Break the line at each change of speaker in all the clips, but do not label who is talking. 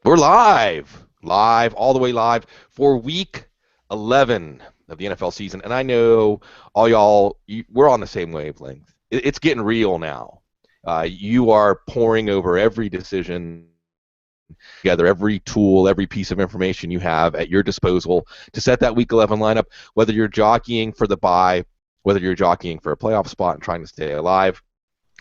We're live, all the way live for Week 11 of the NFL season, and I know all y'all, we're on the same wavelength. It's getting real now. You are poring over every decision together, every tool, every piece of information you have at your disposal to set that Week 11 lineup, whether you're jockeying for the bye, whether you're jockeying for a playoff spot and trying to stay alive,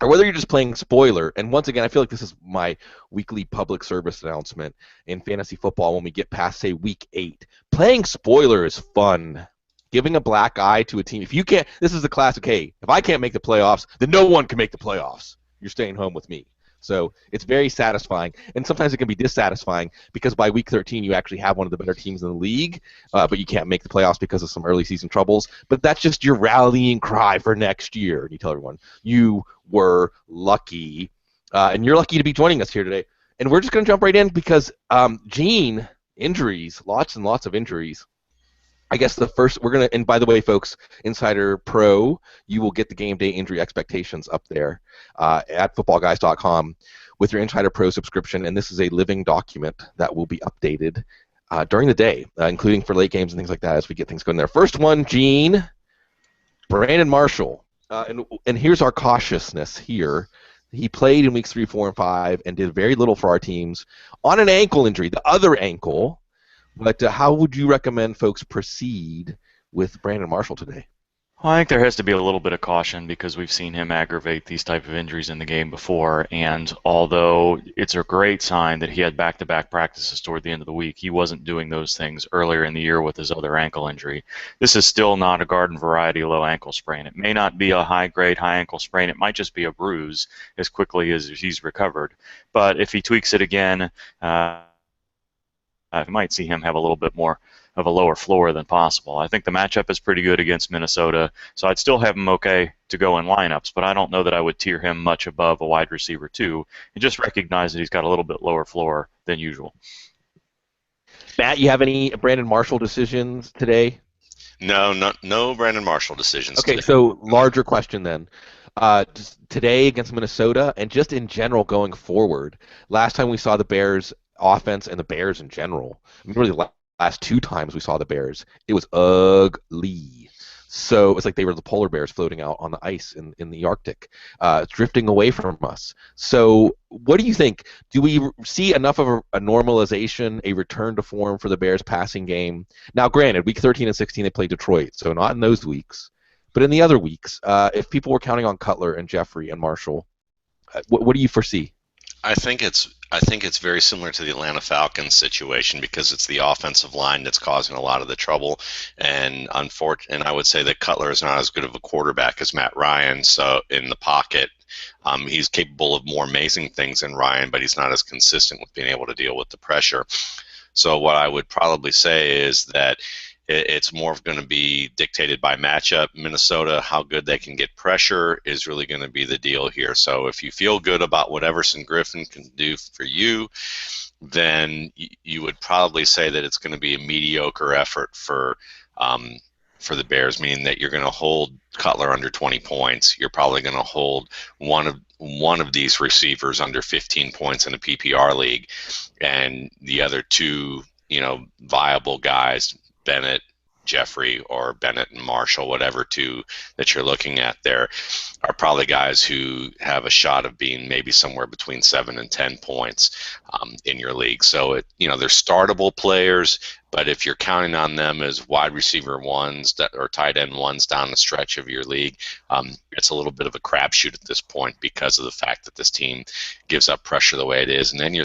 or whether you're just playing spoiler. And once again, I feel like this is my weekly public service announcement in fantasy football when we get past, say, Week 8. Playing spoiler is fun. Giving a black eye to a team. If you can't, this is the classic, hey, if I can't make the playoffs, then no one can make the playoffs. You're staying home with me. So it's very satisfying, and sometimes it can be dissatisfying because by Week 13 you actually have one of the better teams in the league, but you can't make the playoffs because of some early season troubles. But that's just your rallying cry for next year. And you tell everyone you were lucky, and you're lucky to be joining us here today. And we're just going to jump right in because Gene, injuries, lots and lots of injuries. I guess the first, we're going to, and by the way, folks, Insider Pro, you will get the game day injury expectations up there at footballguys.com with your Insider Pro subscription, and this is a living document that will be updated during the day, including for late games and things like that as we get things going there. First one, Gene, Brandon Marshall, and here's our cautiousness here. He played in weeks 3, 4, and 5 and did very little for our teams on an ankle injury, the other ankle. But how would you recommend folks proceed with Brandon Marshall today?
Well, I think there has to be a little bit of caution because we've seen him aggravate these type of injuries in the game before, and although it's a great sign that he had back-to-back practices toward the end of the week, he wasn't doing those things earlier in the year with his other ankle injury. This is still not a garden variety low ankle sprain. It may not be a high-grade high ankle sprain. It might just be a bruise as quickly as he's recovered. But if he tweaks it again, I might see him have a little bit more of a lower floor than possible. I think the matchup is pretty good against Minnesota, so I'd still have him okay to go in lineups, but I don't know that I would tier him much above a wide receiver 2 and just recognize that he's got a little bit lower floor than usual.
Matt, you have any Brandon Marshall decisions today?
No Brandon Marshall decisions
Okay,
today.
so larger question then. Just today against Minnesota and just in general going forward, last time we saw the Bears offense and the Bears in general, I mean, really the last 2 times we saw the Bears, it was ugly. So it was like they were the polar bears floating out on the ice in the Arctic, drifting away from us. So what do you think? Do we see enough of a normalization, a return to form for the Bears passing game? Now, granted, week 13 and 16 they played Detroit, so not in those weeks. But in the other weeks, if people were counting on Cutler and Jeffrey and Marshall, what do you foresee?
I think it's very similar to the Atlanta Falcons situation because it's the offensive line that's causing a lot of the trouble, and I would say that Cutler is not as good of a quarterback as Matt Ryan. So in the pocket, he's capable of more amazing things than Ryan, but he's not as consistent with being able to deal with the pressure. So what I would probably say is that it's more going to be dictated by matchup. Minnesota, how good they can get pressure is really going to be the deal here. So if you feel good about what Everson Griffin can do for you, then you would probably say that it's going to be a mediocre effort for the Bears, meaning that you're going to hold Cutler under 20 points. You're probably going to hold one of these receivers under 15 points in a PPR league, and the other 2, viable guys, Bennett, Jeffrey, or Bennett and Marshall, whatever 2 that you're looking at there, are probably guys who have a shot of being maybe somewhere between 7 and 10 points in your league. So they're startable players, but if you're counting on them as wide receiver 1s or tight end 1s down the stretch of your league, it's a little bit of a crapshoot at this point because of the fact that this team gives up pressure the way it is, and then you're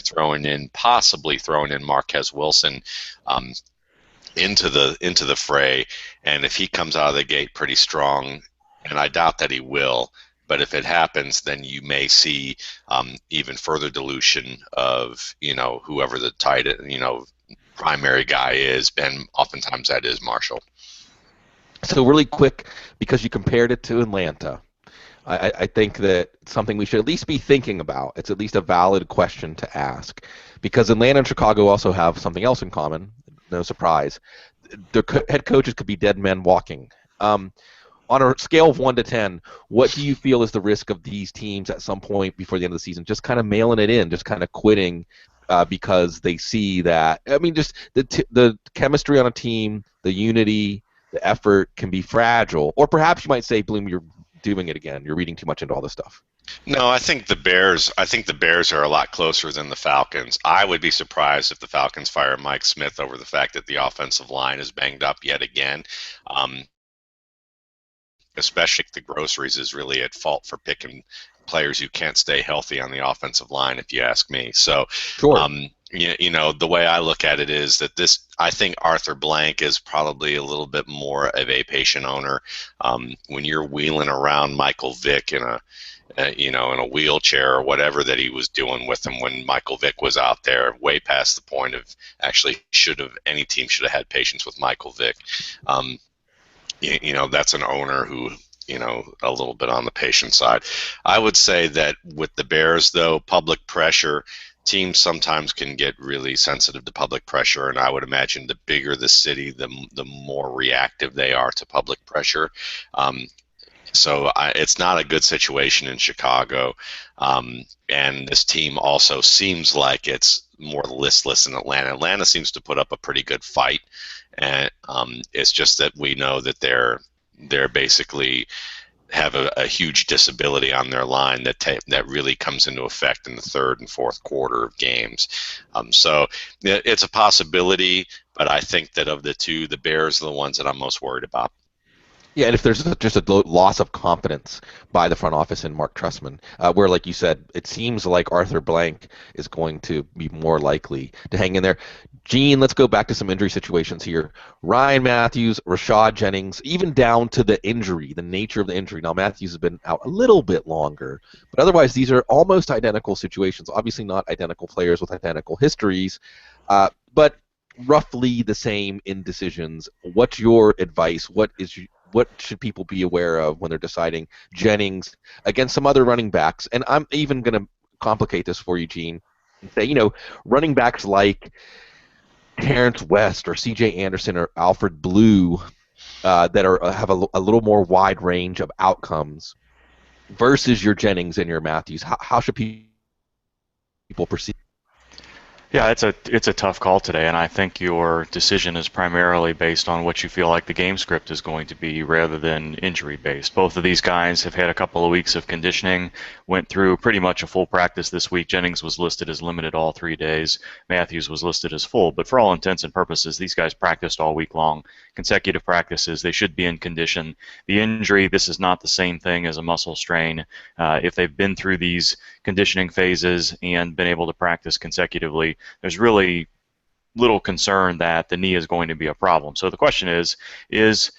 possibly throwing in Marquez Wilson into the fray, and if he comes out of the gate pretty strong, and I doubt that he will, but if it happens, then you may see even further dilution of whoever the tight primary guy is, and oftentimes that is Marshall.
So really quick, because you compared it to Atlanta, I think that something we should at least be thinking about. It's at least a valid question to ask, because Atlanta and Chicago also have something else in common. No surprise. Their head coaches could be dead men walking. On a scale of 1 to 10, what do you feel is the risk of these teams at some point before the end of the season just kind of mailing it in, just kind of quitting because they see that. I mean, just the chemistry on a team, the unity, the effort can be fragile. Or perhaps you might say, Bloom, you're doing it again. You're reading too much into all this stuff.
No, I think the Bears. I think the Bears are a lot closer than the Falcons. I would be surprised if the Falcons fire Mike Smith over the fact that the offensive line is banged up yet again. Especially the groceries is really at fault for picking players who can't stay healthy on the offensive line, if you ask me. So,
Sure.
The way I look at it is that I think Arthur Blank is probably a little bit more of a patient owner. When you're wheeling around Michael Vick in a wheelchair or whatever that he was doing with him when Michael Vick was out there, way past the point of actually any team should have had patience with Michael Vick. That's an owner who, a little bit on the patient side. I would say that with the Bears, though, public pressure, teams sometimes can get really sensitive to public pressure, and I would imagine the bigger the city, the more reactive they are to public pressure. So it's not a good situation in Chicago, and this team also seems like it's more listless in Atlanta. Atlanta seems to put up a pretty good fight, and it's just that we know that they're basically have a huge disability on their line that really comes into effect in the third and fourth quarter of games. So it's a possibility, but I think that of the two, the Bears are the ones that I'm most worried about.
Yeah, and if there's just a loss of confidence by the front office in Mark Trestman, where, like you said, it seems like Arthur Blank is going to be more likely to hang in there. Gene, let's go back to some injury situations here. Ryan Matthews, Rashad Jennings, even down to the injury, the nature of the injury. Now, Matthews has been out a little bit longer, but otherwise these are almost identical situations. Obviously not identical players with identical histories, but roughly the same in decisions. What's your advice? What should people be aware of when they're deciding Jennings against some other running backs? And I'm even going to complicate this for you, Gene, and say, running backs like Terrance West or C.J. Anderson or Alfred Blue that have a little more wide range of outcomes versus your Jennings and your Matthews. How should people perceive?
Yeah, it's a tough call today, and I think your decision is primarily based on what you feel like the game script is going to be rather than injury based. Both of these guys have had a couple of weeks of conditioning, went through pretty much a full practice this week. Jennings was listed as limited all 3 days. Matthews was listed as full, but for all intents and purposes, these guys practiced all week long, consecutive practices. They should be in condition. The injury, this is not the same thing as a muscle strain. If they've been through these conditioning phases and been able to practice consecutively, there's really little concern that the knee is going to be a problem. So the question is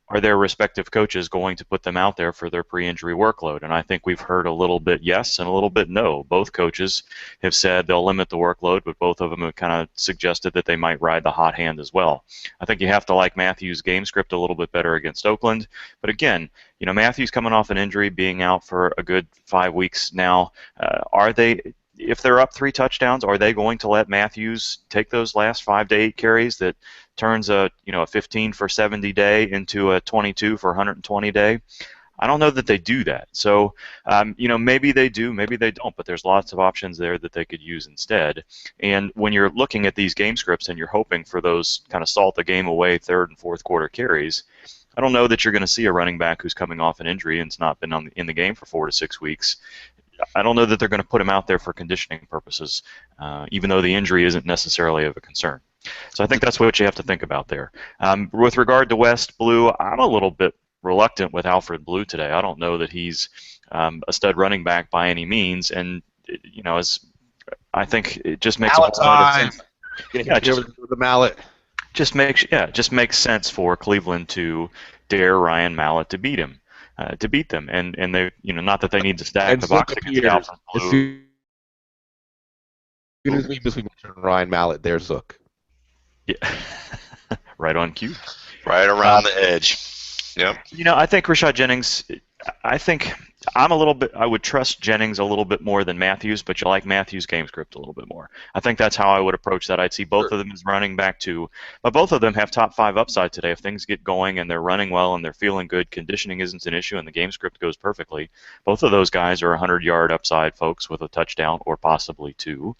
are their respective coaches going to put them out there for their pre-injury workload? And I think we've heard a little bit yes and a little bit no. Both coaches have said they'll limit the workload, but both of them have kind of suggested that they might ride the hot hand as well. I think you have to like Matthews' game script a little bit better against Oakland. But again, Matthews coming off an injury, being out for a good 5 weeks now, if they're up 3 touchdowns, are they going to let Matthews take those last 5 to 8 carries that turns a 15 for 70 day into a 22 for 120 day? I don't know that they do that. So, maybe they do, maybe they don't, but there's lots of options there that they could use instead. And when you're looking at these game scripts and you're hoping for those kind of salt the game away third and fourth quarter carries, I don't know that you're going to see a running back who's coming off an injury and's not been in the game for 4 to 6 weeks. I don't know that they're going to put him out there for conditioning purposes, even though the injury isn't necessarily of a concern. So I think that's what you have to think about there. With regard to West, Blue, I'm a little bit reluctant with Alfred Blue today. I don't know that he's a stud running back by any means, and I think it just makes
Mallet
a whole lot of
time.
sense.
Yeah, just the mallet.
Just makes sense for Cleveland to dare Ryan Mallett to beat him. To beat them, and they, not that they need to stack
And
the box against Alfred
As
Blue.
soon as we mention Ryan Mallett, there's Zook.
Yeah, right on cue.
Right around the edge. Yep.
I think Rashad Jennings. I think I would trust Jennings a little bit more than Matthews, but you like Matthews' game script a little bit more. I think that's how I would approach that. I'd see both
Sure.
of them as running back too, but both of them have top 5 upside today. If things get going and they're running well and they're feeling good, conditioning isn't an issue and the game script goes perfectly, both of those guys are 100-yard upside folks with a touchdown or possibly two.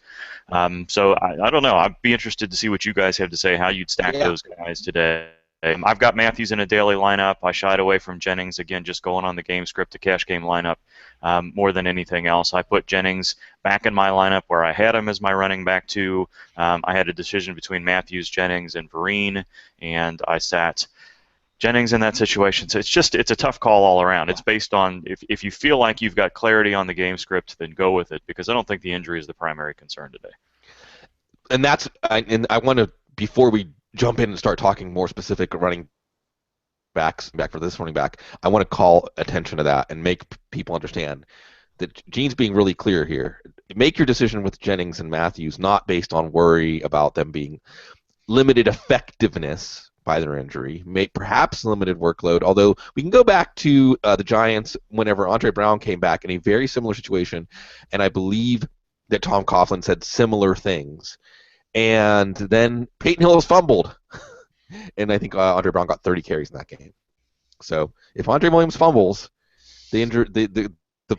So I don't know. I'd be interested to see what you guys have to say, how you'd stack
Yeah.
those guys today. I've got Matthews in a daily lineup. I shied away from Jennings, again, just going on the game script, the cash game lineup, more than anything else. I put Jennings back in my lineup where I had him as my running back too. I had a decision between Matthews, Jennings, and Vereen, and I sat Jennings in that situation. So it's a tough call all around. It's based on if you feel like you've got clarity on the game script, then go with it, because I don't think the injury is the primary concern today.
And I want to, before we jump in and start talking more specific running backs back for this running back, I want to call attention to that and make people understand that Gene's being really clear here. Make your decision with Jennings and Matthews not based on worry about them being limited effectiveness by their injury, perhaps limited workload, although we can go back to the Giants whenever Andre Brown came back in a very similar situation, and I believe that Tom Coughlin said similar things. And then Peyton Hill was fumbled, and I think Andre Brown got 30 carries in that game. So if Andre Williams fumbles, the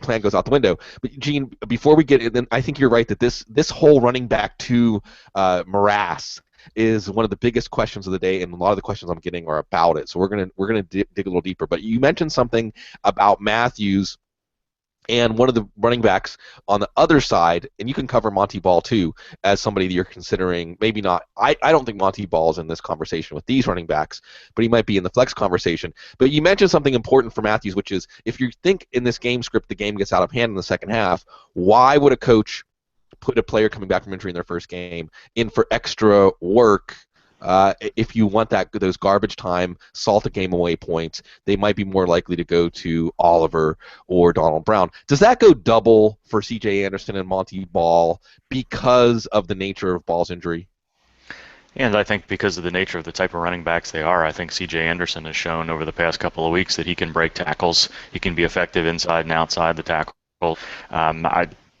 plan goes out the window. But Gene, before we get in, then I think you're right that this whole running back to morass is one of the biggest questions of the day, and a lot of the questions I'm getting are about it. So we're gonna dig a little deeper. But you mentioned something about Matthews and one of the running backs on the other side, and you can cover Monty Ball too as somebody that you're considering. Maybe not. I don't think Monty Ball is in this conversation with these running backs, but he might be in the flex conversation. But you mentioned something important for Matthews, which is if you think in this game script the game gets out of hand in the second half, why would a coach put a player coming back from injury in their first game in for extra work? If you want those garbage time, salt a game away points, they might be more likely to go to Oliver or Donald Brown. Does that go double for C.J. Anderson and Monty Ball because of the nature of Ball's injury?
And I think because of the nature of the type of running backs they are, I think C.J. Anderson has shown over the past couple of weeks that he can break tackles. He can be effective inside and outside the tackle.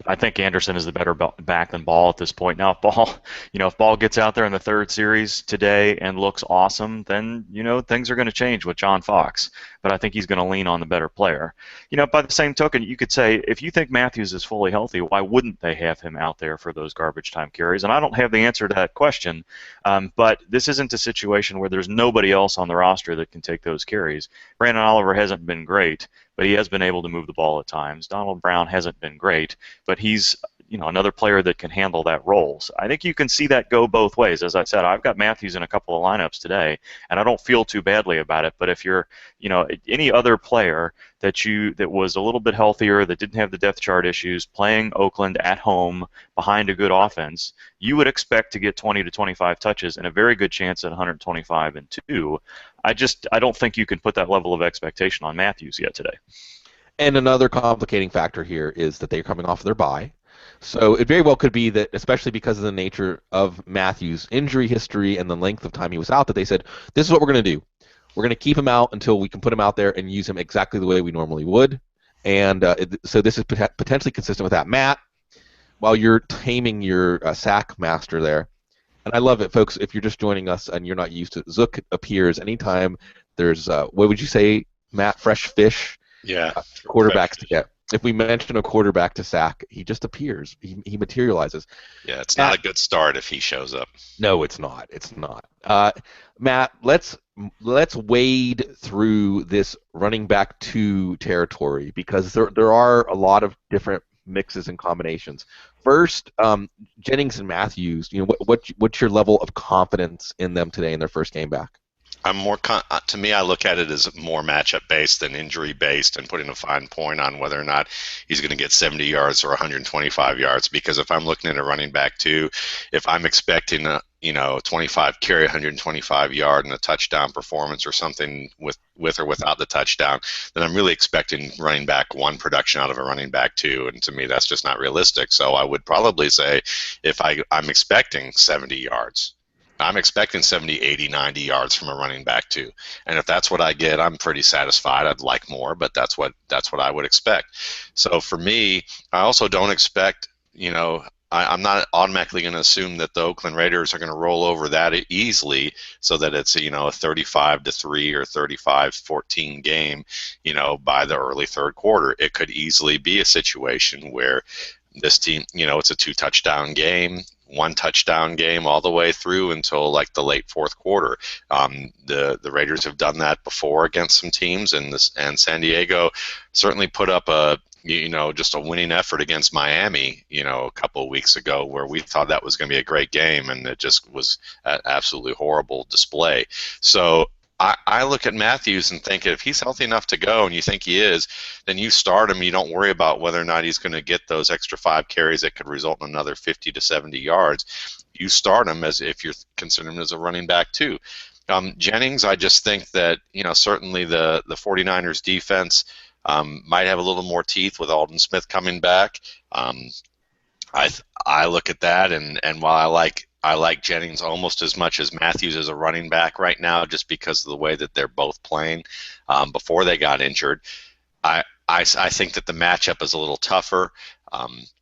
I think Anderson is the better back than Ball at this point. Now, if Ball gets out there in the third series today and looks awesome, then things are going to change with John Fox. But I think he's going to lean on the better player. By the same token, you could say if you think Matthews is fully healthy, why wouldn't they have him out there for those garbage time carries? And I don't have the answer to that question. But this isn't a situation where there's nobody else on the roster that can take those carries. Brandon Oliver hasn't been great, but he has been able to move the ball at times. Donald Brown hasn't been great, but he's another player that can handle that role. So I think you can see that go both ways. As I said, I've got Matthews in a couple of lineups today, and I don't feel too badly about it. But if you're, any other player that was a little bit healthier, that didn't have the depth chart issues, playing Oakland at home behind a good offense, you would expect to get 20 to 25 touches and a very good chance at 125 and 2. I don't think you can put that level of expectation on Matthews yet today.
And another complicating factor here is that they're coming off their bye. So it very well could be that, especially because of the nature of Matthews' injury history and the length of time he was out, that they said, this is what we're going to do. We're going to keep him out until we can put him out there and use him exactly the way we normally would. And so this is potentially consistent with that. Matt, while you're taming your sack master there, and I love it, folks, if you're just joining us and you're not used to it, Zook appears anytime there's, what would you say, Matt, fresh fish?
Yeah.
Quarterbacks to get. If we mention a quarterback to sack, he just appears. He materializes.
Yeah, it's not a good start if he shows up.
No, it's not. It's not. Matt, let's wade through this running back 2 territory because there are a lot of different mixes and combinations. First, Jennings and Matthews. What's your level of confidence in them today in their first game back?
I'm more to me, I look at it as more matchup based than injury based, and putting a fine point on whether or not he's going to get 70 yards or 125 yards. Because if I'm looking at a running back too, if I'm expecting a 25 carry, 125 yard and a touchdown performance or something with or without the touchdown, then I'm really expecting running back 1 production out of a running back 2, and to me that's just not realistic. So I would probably say if I'm expecting 70 yards. I'm expecting 70, 80, 90 yards from a running back too. And if that's what I get, I'm pretty satisfied. I'd like more, but that's what I would expect. So for me, I also don't expect, I'm not automatically going to assume that the Oakland Raiders are going to roll over that easily, so that it's a 35-3 or 35-14 game, by the early third quarter. It could easily be a situation where this team, it's a 2-touchdown game, 1-touchdown game all the way through until like the late fourth quarter. The Raiders have done that before against some teams, and San Diego certainly put up just a winning effort against Miami, a couple of weeks ago, where we thought that was going to be a great game, and it just was an absolutely horrible display. So I look at Matthews and think if he's healthy enough to go, and you think he is, then you start him. You don't worry about whether or not he's going to get those extra 5 carries that could result in another 50 to 70 yards. You start him as if you're considering him as a running back too. Jennings, I just think that certainly the 49ers defense might have a little more teeth with Aldon Smith coming back. I look at that, and while I like Jennings almost as much as Matthews as a running back right now, just because of the way that they're both playing before they got injured. I think that the matchup is a little tougher,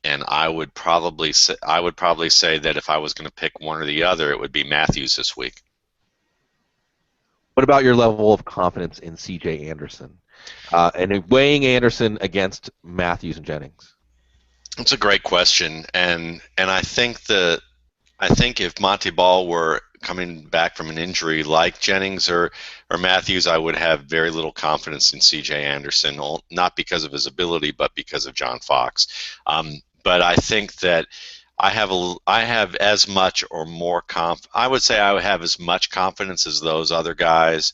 and I would probably say that if I was going to pick one or the other, it would be Matthews this week.
What about your level of confidence in C.J. Anderson, and weighing Anderson against Matthews and Jennings?
It's a great question, and I think if Monty Ball were coming back from an injury like Jennings or Matthews, I would have very little confidence in C.J. Anderson, not because of his ability, but because of John Fox. But I think that I have as much or more I would say I would have as much confidence as those other guys,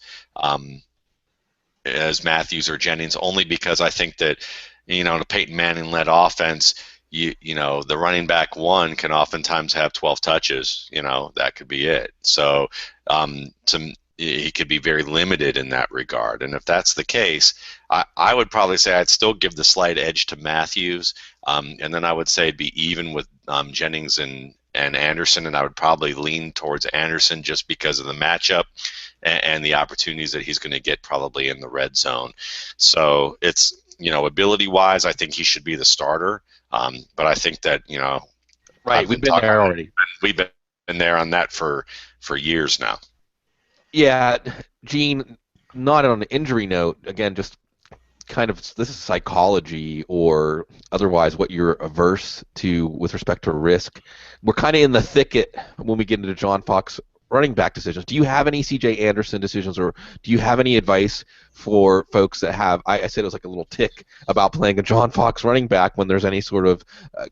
as Matthews or Jennings, only because I think that the Peyton Manning-led offense, the running back one can oftentimes have 12 touches. That could be it. So he could be very limited in that regard. And if that's the case, I would probably say I'd still give the slight edge to Matthews, and then I would say it'd be even with Jennings and Anderson, and I would probably lean towards Anderson just because of the matchup and the opportunities that he's going to get probably in the red zone. So it's, ability-wise, I think he should be the starter. But I think that,
right, we've been there already.
We've been there on that for years now.
Yeah, Gene, not on an injury note, again, just kind of, this is psychology or otherwise what you're averse to with respect to risk. We're kind of in the thicket when we get into John Fox running back decisions. Do you have any C.J. Anderson decisions, or do you have any advice for folks that have, I said it was like a little tick about playing a John Fox running back when there's any sort of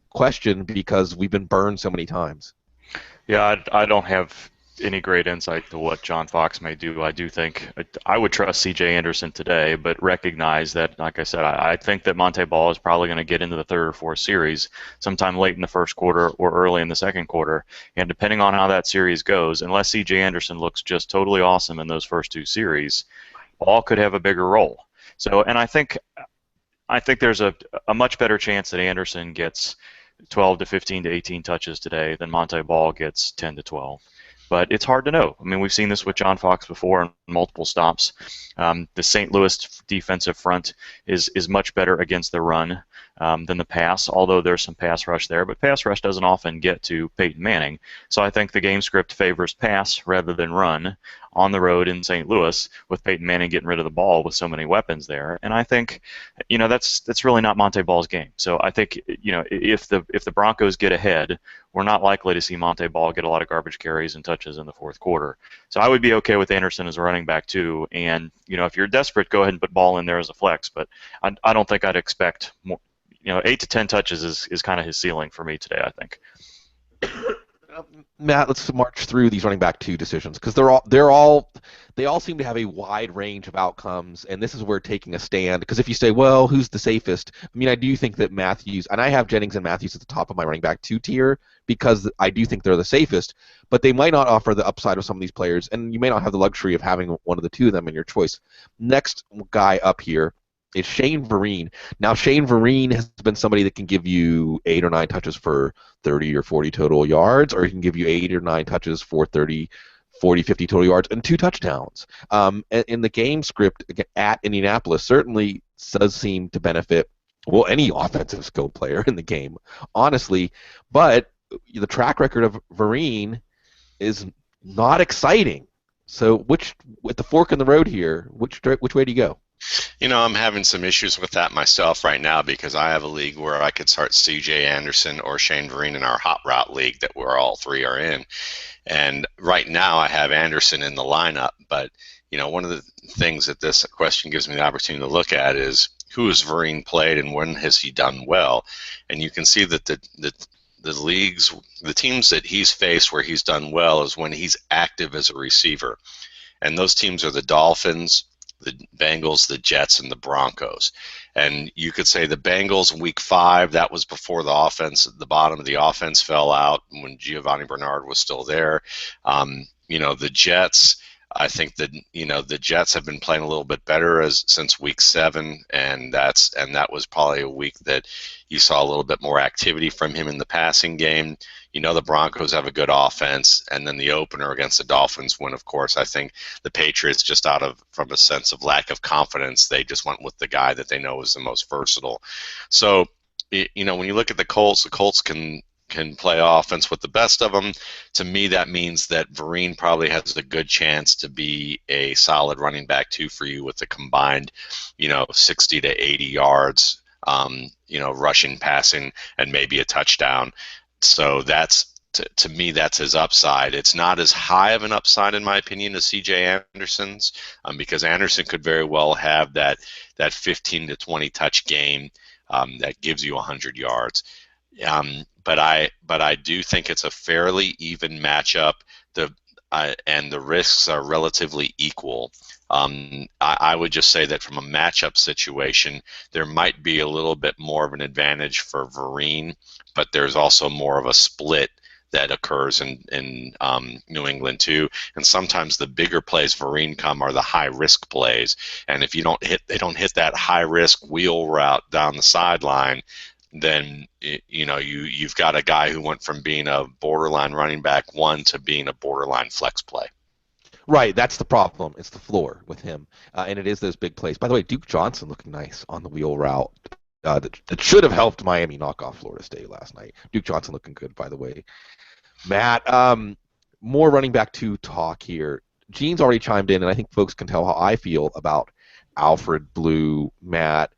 question, because we've been burned so many times?
Yeah, I don't have any great insight to what John Fox may do. I do think I would trust C.J. Anderson today, but recognize that, like I said, I think that Monte Ball is probably going to get into the third or fourth series sometime late in the first quarter or early in the second quarter. And depending on how that series goes, unless C.J. Anderson looks just totally awesome in those first 2 series, Ball could have a bigger role. So, and I think there's a much better chance that Anderson gets 12 to 15 to 18 touches today than Monte Ball gets 10 to 12. But it's hard to know. I mean, we've seen this with John Fox before in multiple stops. The St. Louis defensive front is much better against the run than the pass, although there's some pass rush there. But pass rush doesn't often get to Peyton Manning. So I think the game script favors pass rather than run on the road in St. Louis, with Peyton Manning getting rid of the ball with so many weapons there. And I think, that's really not Monte Ball's game. So I think, if the Broncos get ahead, we're not likely to see Monte Ball get a lot of garbage carries and touches in the fourth quarter. So I would be okay with Anderson as a running back too. And if you're desperate, go ahead and put Ball in there as a flex. But I don't think I'd expect more. 8 to 10 touches is kind of his ceiling for me today, I think.
Matt, let's march through these running back 2 decisions, because they all seem to have a wide range of outcomes, and this is where taking a stand. Because if you say, well, who's the safest? I mean, I do think that Matthews, and I have Jennings and Matthews at the top of my running back 2 tier, because I do think they're the safest, but they might not offer the upside of some of these players, and you may not have the luxury of having one of the 2 of them in your choice. Next guy up here is Shane Vereen. Now, Shane Vereen has been somebody that can give you 8 or 9 touches for 30 or 40 total yards, or he can give you 8 or 9 touches for 30, 40, 50 total yards and 2 touchdowns. In the game script at Indianapolis certainly does seem to benefit, well, any offensive skill player in the game, honestly. But the track record of Vereen is not exciting. So, with the fork in the road here, which way do you go?
I'm having some issues with that myself right now because I have a league where I could start C.J. Anderson or Shane Vereen in our hot route league that we're all three are in. And right now I have Anderson in the lineup. But, one of the things that this question gives me the opportunity to look at is who has Vereen played and when has he done well? And you can see that the leagues, the teams that he's faced where he's done well is when he's active as a receiver. And those teams are the Dolphins, the Bengals, the Jets, and the Broncos. And you could say the Bengals in week 5, that was before the bottom of the offense fell out when Gio Bernard was still there. The Jets, I think that the Jets have been playing a little bit better since week 7, and that was probably a week that you saw a little bit more activity from him in the passing game. The Broncos have a good offense, and then the opener against the Dolphins, when of course I think the Patriots from a sense of lack of confidence, they just went with the guy that they know is the most versatile. So when you look at the Colts can play offense with the best of them. To me, that means that Vereen probably has a good chance to be a solid running back too for you with a combined, 60 to 80 yards, rushing, passing, and maybe a touchdown. So to me, that's his upside. It's not as high of an upside, in my opinion, as C.J. Anderson's, because Anderson could very well have that 15 to 20 touch game that gives you 100 yards. But I do think it's a fairly even matchup. And the risks are relatively equal. I would just say that from a matchup situation, there might be a little bit more of an advantage for Vereen, but there's also more of a split that occurs in New England too. And sometimes the bigger plays Vereen come are the high risk plays. And if they don't hit that high risk wheel route down the sideline, then you've got a guy who went from being a borderline running back 1 to being a borderline flex play.
Right, that's the problem. It's the floor with him, and it is those big plays. By the way, Duke Johnson looking nice on the wheel route. That should have helped Miami knock off Florida State last night. Duke Johnson looking good, by the way. Matt, more running back 2 talk here. Gene's already chimed in, and I think folks can tell how I feel about Alfred Blue, Matt.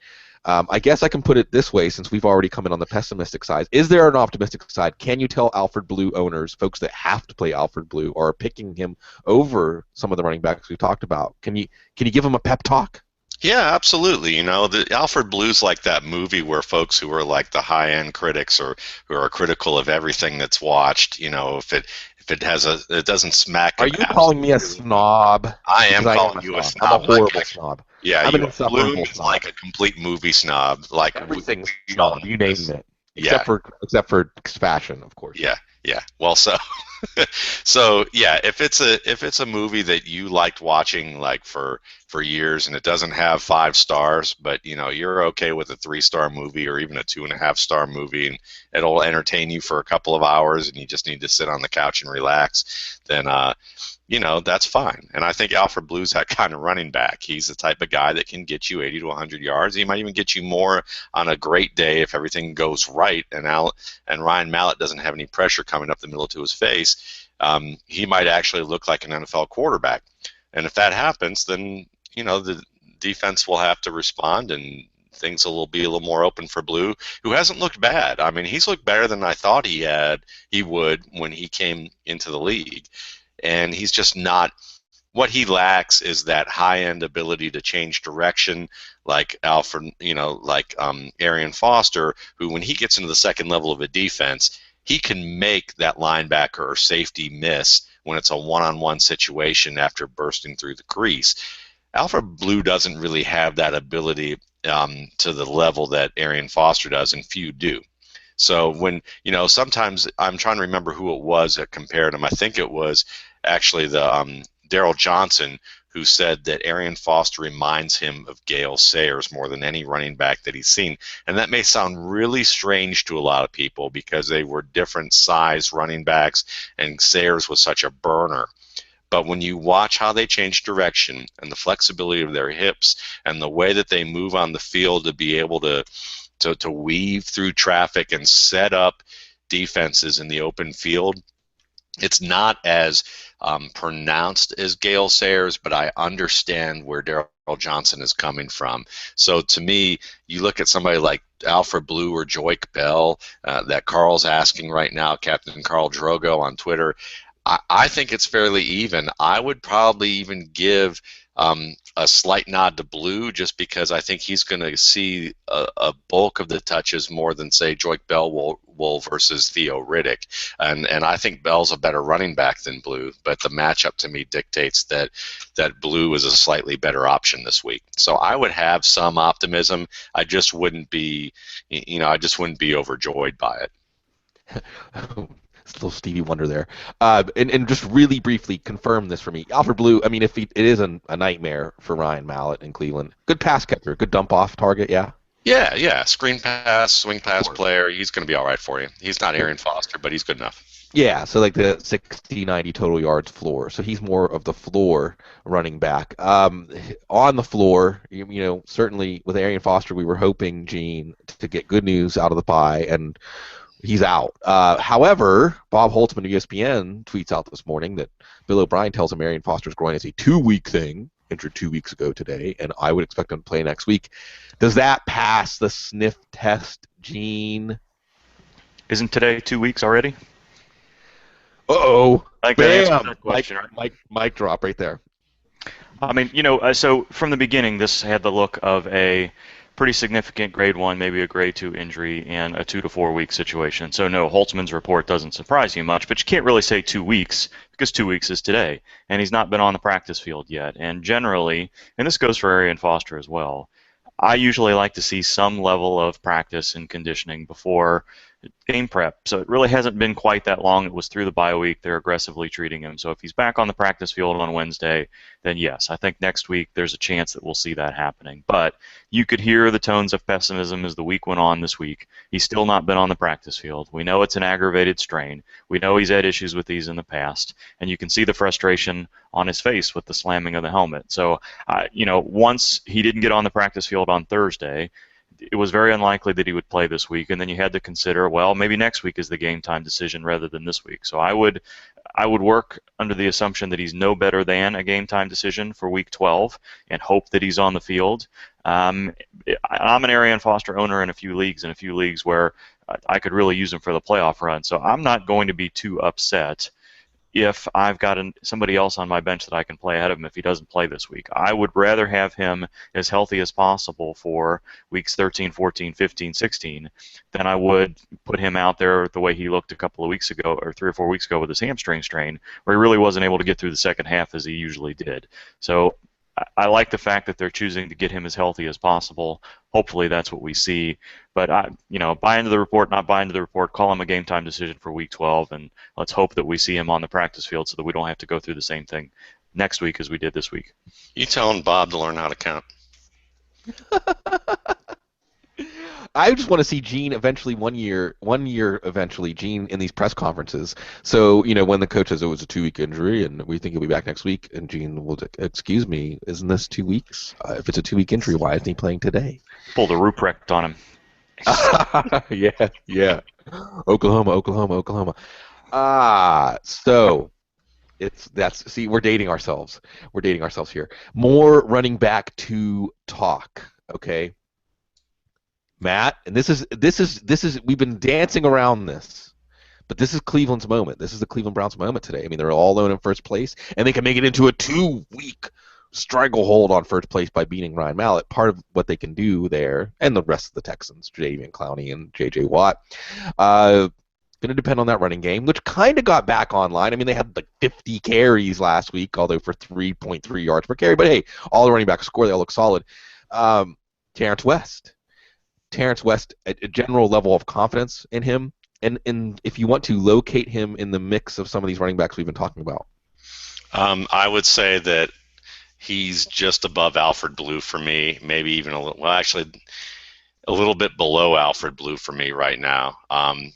I guess I can put it this way, since we've already come in on the pessimistic side. Is there an optimistic side? Can you tell Alfred Blue owners, folks that have to play Alfred Blue or are picking him over some of the running backs we talked about, can you give them a pep talk?
Yeah, absolutely. The Alfred Blue's like that movie where folks who are like the high-end critics or who are critical of everything that's watched, if it doesn't smack.
Are you calling me a snob?
I am calling you a snob.
I'm a horrible snob.
Yeah, Blue is like a complete movie snob. Like
everything's snob. You name it, except for fashion, of course.
Yeah. Well, so yeah, if it's a movie that you liked watching like for years and it doesn't have 5 stars, but you're okay with a 3-star movie or even a 2.5-star movie, and it'll entertain you for a couple of hours, and you just need to sit on the couch and relax, then that's fine. And I think Alfred Blue's that kind of running back. He's the type of guy that can get you 80 to 100 yards. He might even get you more on a great day if everything goes right and Ryan Mallett doesn't have any pressure coming up the middle to his face. He might actually look like an NFL quarterback. And if that happens, then, the defense will have to respond and things will be a little more open for Blue, who hasn't looked bad. I mean, he's looked better than I thought he would when he came into the league. And he's just not. What he lacks is that high-end ability to change direction, like Alfred, Arian Foster, who when he gets into the second level of a defense, he can make that linebacker or safety miss when it's a one-on-one situation after bursting through the crease. Alfred Blue doesn't really have that ability to the level that Arian Foster does, and few do. So when, sometimes I'm trying to remember who it was that compared him. I think it was actually the Daryl Johnson, who said that Arian Foster reminds him of Gale Sayers more than any running back that he's seen. And that may sound really strange to a lot of people because they were different size running backs and Sayers was such a burner. But when you watch how they change direction and the flexibility of their hips and the way that they move on the field to be able to weave through traffic and set up defenses in the open field, it's not as pronounced as Gale Sayers, but I understand where Darryl Johnson is coming from. So to me, you look at somebody like Alfred Blue or Joik Bell that Carl's asking right now, Captain Carl Drogo on Twitter. I think it's fairly even. I would probably even give a slight nod to Blue just because I think he's going to see a bulk of the touches more than, say, Joik Bell will versus Theo Riddick. And I think Bell's a better running back than Blue, but the matchup to me dictates that Blue is a slightly better option this week. So I would have some optimism. I just wouldn't be, overjoyed by it.
Still Stevie Wonder there. And just really briefly confirm this for me. Alfred Blue, I mean, it is a nightmare for Ryan Mallett in Cleveland. Good pass catcher, good dump off target, yeah?
Yeah. Screen pass, swing pass player. He's going to be all right for you. He's not Arian Foster, but he's good enough.
Yeah, so like the 60, 90 total yards floor. So he's more of the floor running back. On the floor, certainly with Arian Foster, we were hoping, Gene, to get good news out of the pie, and he's out. However, Bob Holtzman of ESPN tweets out this morning that Bill O'Brien tells him Arian Foster's groin is a 2-week thing, injured 2 weeks ago today, and I would expect him to play next week. Does that pass the sniff test, Gene?
Isn't today 2 weeks already?
Uh-oh.
I think that answers that question, right?
Mic drop right there.
I mean, so from the beginning, this had the look of a pretty significant grade 1, maybe a grade 2 injury in a 2 to 4 week situation. So no, Holtzman's report doesn't surprise you much, but you can't really say 2 weeks because 2 weeks is today, and he's not been on the practice field yet. And generally, and this goes for Arian Foster as well, I usually like to see some level of practice and conditioning before game prep. So it really hasn't been quite that long. It was through the bye week. They're aggressively treating him. So if he's back on the practice field on Wednesday, then yes, I think next week there's a chance that we'll see that happening. But you could hear the tones of pessimism as the week went on this week. He's still not been on the practice field. We know it's an aggravated strain. We know he's had issues with these in the past. And you can see the frustration on his face with the slamming of the helmet. So, once he didn't get on the practice field on Thursday, it was very unlikely that he would play this week, and then you had to consider, well, maybe next week is the game time decision rather than this week. So I would work under the assumption that he's no better than a game time decision for week 12 and hope that he's on the field. I'm an Arian Foster owner in a few leagues where I could really use him for the playoff run, so I'm not going to be too upset if I've got somebody else on my bench that I can play ahead of him if he doesn't play this week. I would rather have him as healthy as possible for weeks 13, 14, 15, 16 than I would put him out there the way he looked a couple of weeks ago or 3 or 4 weeks ago with his hamstring strain, where he really wasn't able to get through the second half as he usually did. So I like the fact that they're choosing to get him as healthy as possible. Hopefully that's what we see. But, buy into the report, not buy into the report. Call him a game time decision for week 12, and let's hope that we see him on the practice field so that we don't have to go through the same thing next week as we did this week.
You telling Bob to learn how to count.
I just want to see Gene eventually one year eventually, Gene in these press conferences. So, when the coach says it was a 2-week injury and we think he'll be back next week, and Gene will, excuse me, isn't this 2 weeks? If it's a 2-week injury, why isn't he playing today?
Pulled a Ruprecht on him.
Yeah. Oklahoma. So we're dating ourselves. We're dating ourselves here. More running back to talk, okay? Matt, and this is we've been dancing around this, but this is Cleveland's moment. This is the Cleveland Browns' moment today. I mean, they're all alone in first place, and they can make it into a 2-week stranglehold on first place by beating Ryan Mallett. Part of what they can do there, and the rest of the Texans, Jadeveon Clowney and J.J. Watt, going to depend on that running game, which kind of got back online. I mean, they had like 50 carries last week, although for 3.3 yards per carry. But hey, all the running backs score. They all look solid. Terrance West, a general level of confidence in him, and if you want to locate him in the mix of some of these running backs we've been talking about.
I would say that he's just above Alfred Blue for me, maybe even a little, well, actually a little bit below Alfred Blue for me right now. And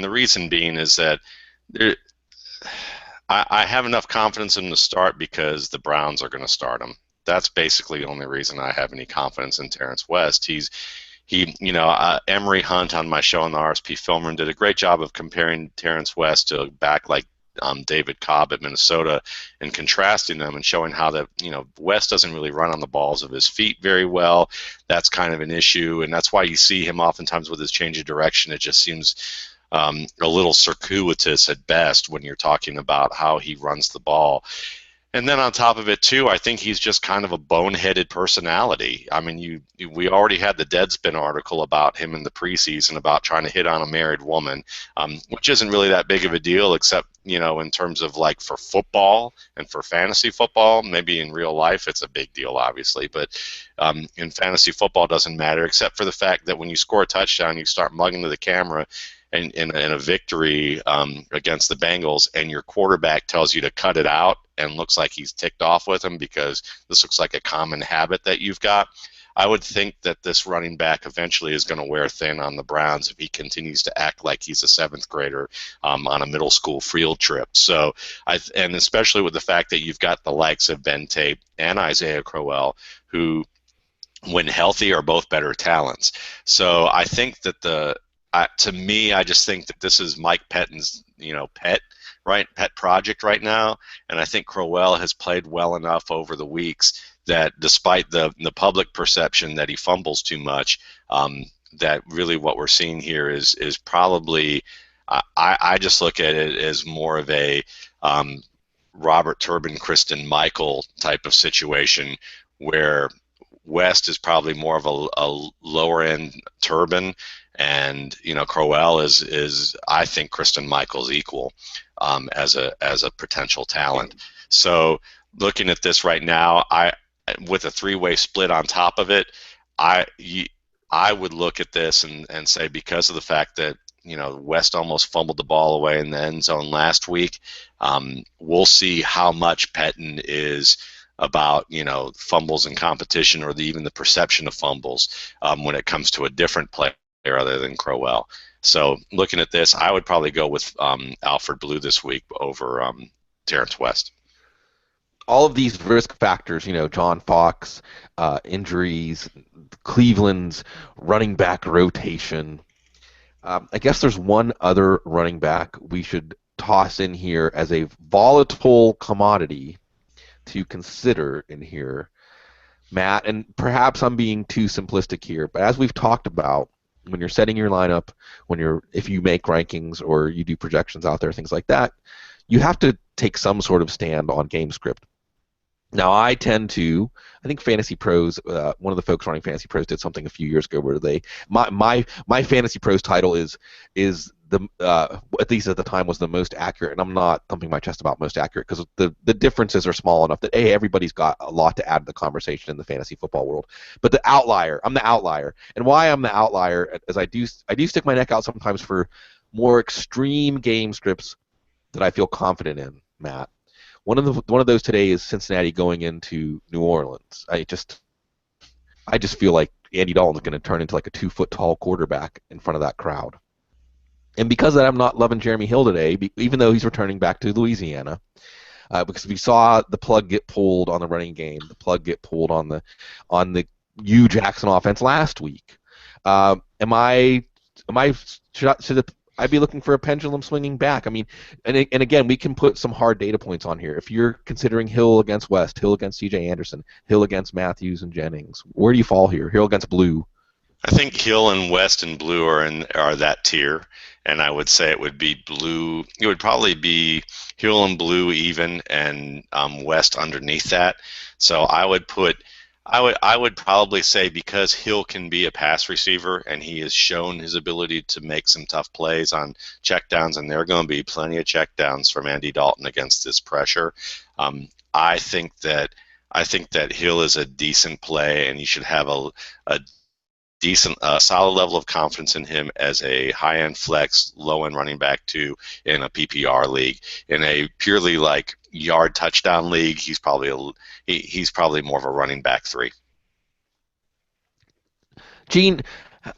the reason being is that there, I have enough confidence in him to start because the Browns are going to start him. That's basically the only reason I have any confidence in Terrance West. Emery Hunt on my show on the RSP Filmer did a great job of comparing Terrance West to a back like David Cobb at Minnesota and contrasting them and showing how that, West doesn't really run on the balls of his feet very well. That's kind of an issue, and that's why you see him oftentimes with his change of direction. It just seems a little circuitous at best when you're talking about how he runs the ball. And then on top of it, too, I think he's just kind of a boneheaded personality. I mean, we already had the Deadspin article about him in the preseason about trying to hit on a married woman, which isn't really that big of a deal, except, in terms of like for football and for fantasy football. Maybe in real life it's a big deal, obviously, but in fantasy football it doesn't matter, except for the fact that when you score a touchdown, you start mugging to the camera in a victory against the Bengals, and your quarterback tells you to cut it out and looks like he's ticked off with him because this looks like a common habit that you've got. I would think that this running back eventually is going to wear thin on the Browns if he continues to act like he's a seventh grader on a middle school field trip. So, and especially with the fact that you've got the likes of Ben Tate and Isaiah Crowell, who, when healthy, are both better talents. So I think that to me, I just think that this is Mike Pettine's, pet project right now, and I think Crowell has played well enough over the weeks that despite the public perception that he fumbles too much, that really what we're seeing here is probably, I just look at it as more of a Robert Turbin, Kristen Michael type of situation where West is probably more of a lower end Turbin, and Crowell is I think Kristen Michael's equal as a potential talent. So looking at this right now, with a three-way split on top of it, I would look at this and say, because of the fact that West almost fumbled the ball away in the end zone last week, we'll see how much Pettine is about fumbles in competition, or even the perception of fumbles when it comes to a different player other than Crowell. So looking at this, I would probably go with Alfred Blue this week over Terrance West.
All of these risk factors, John Fox, injuries, Cleveland's running back rotation. I guess there's one other running back we should toss in here as a volatile commodity to consider in here, Matt, and perhaps I'm being too simplistic here, but as we've talked about, when you're setting your lineup, if you make rankings or you do projections out there, things like that, you have to take some sort of stand on game script. Now, I think Fantasy Pros, one of the folks running Fantasy Pros did something a few years ago where my Fantasy Pros title is the at least at the time was the most accurate, and I'm not thumping my chest about most accurate because the differences are small enough that everybody's got a lot to add to the conversation in the fantasy football world. But I'm the outlier, and why I'm the outlier is I do stick my neck out sometimes for more extreme game scripts that I feel confident in, Matt. One of those today is Cincinnati going into New Orleans. I just feel like Andy Dalton's going to turn into like a 2-foot-tall quarterback in front of that crowd. And because of that, I'm not loving Jeremy Hill today, even though he's returning back to Louisiana, because we saw the plug get pulled on the running game, the plug get pulled on the Hugh Jackson offense last week. Should I be looking for a pendulum swinging back? I mean, and again, we can put some hard data points on here. If you're considering Hill against West, Hill against C.J. Anderson, Hill against Matthews and Jennings, where do you fall here? Hill against Blue.
I think Hill and West and Blue are that tier, and I would say it would be Blue. It would probably be Hill and Blue even, and West underneath that. So I would probably say, because Hill can be a pass receiver and he has shown his ability to make some tough plays on checkdowns, and there are going to be plenty of checkdowns from Andy Dalton against this pressure. I think that Hill is a decent play, and you should have a decent, solid level of confidence in him as a high-end flex, low-end running back too in a PPR league. In a purely yard touchdown league, he's probably he's probably more of a running back 3.
Gene,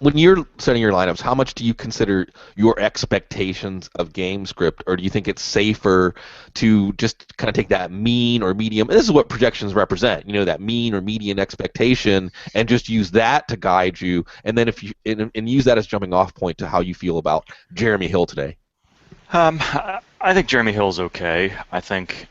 when you're setting your lineups, how much do you consider your expectations of game script, or do you think it's safer to just kind of take that mean or medium? And this is what projections represent, that mean or median expectation, and just use that to guide you, and then if you and use that as jumping off point to how you feel about Jeremy Hill today.
I think Jeremy Hill's okay. I think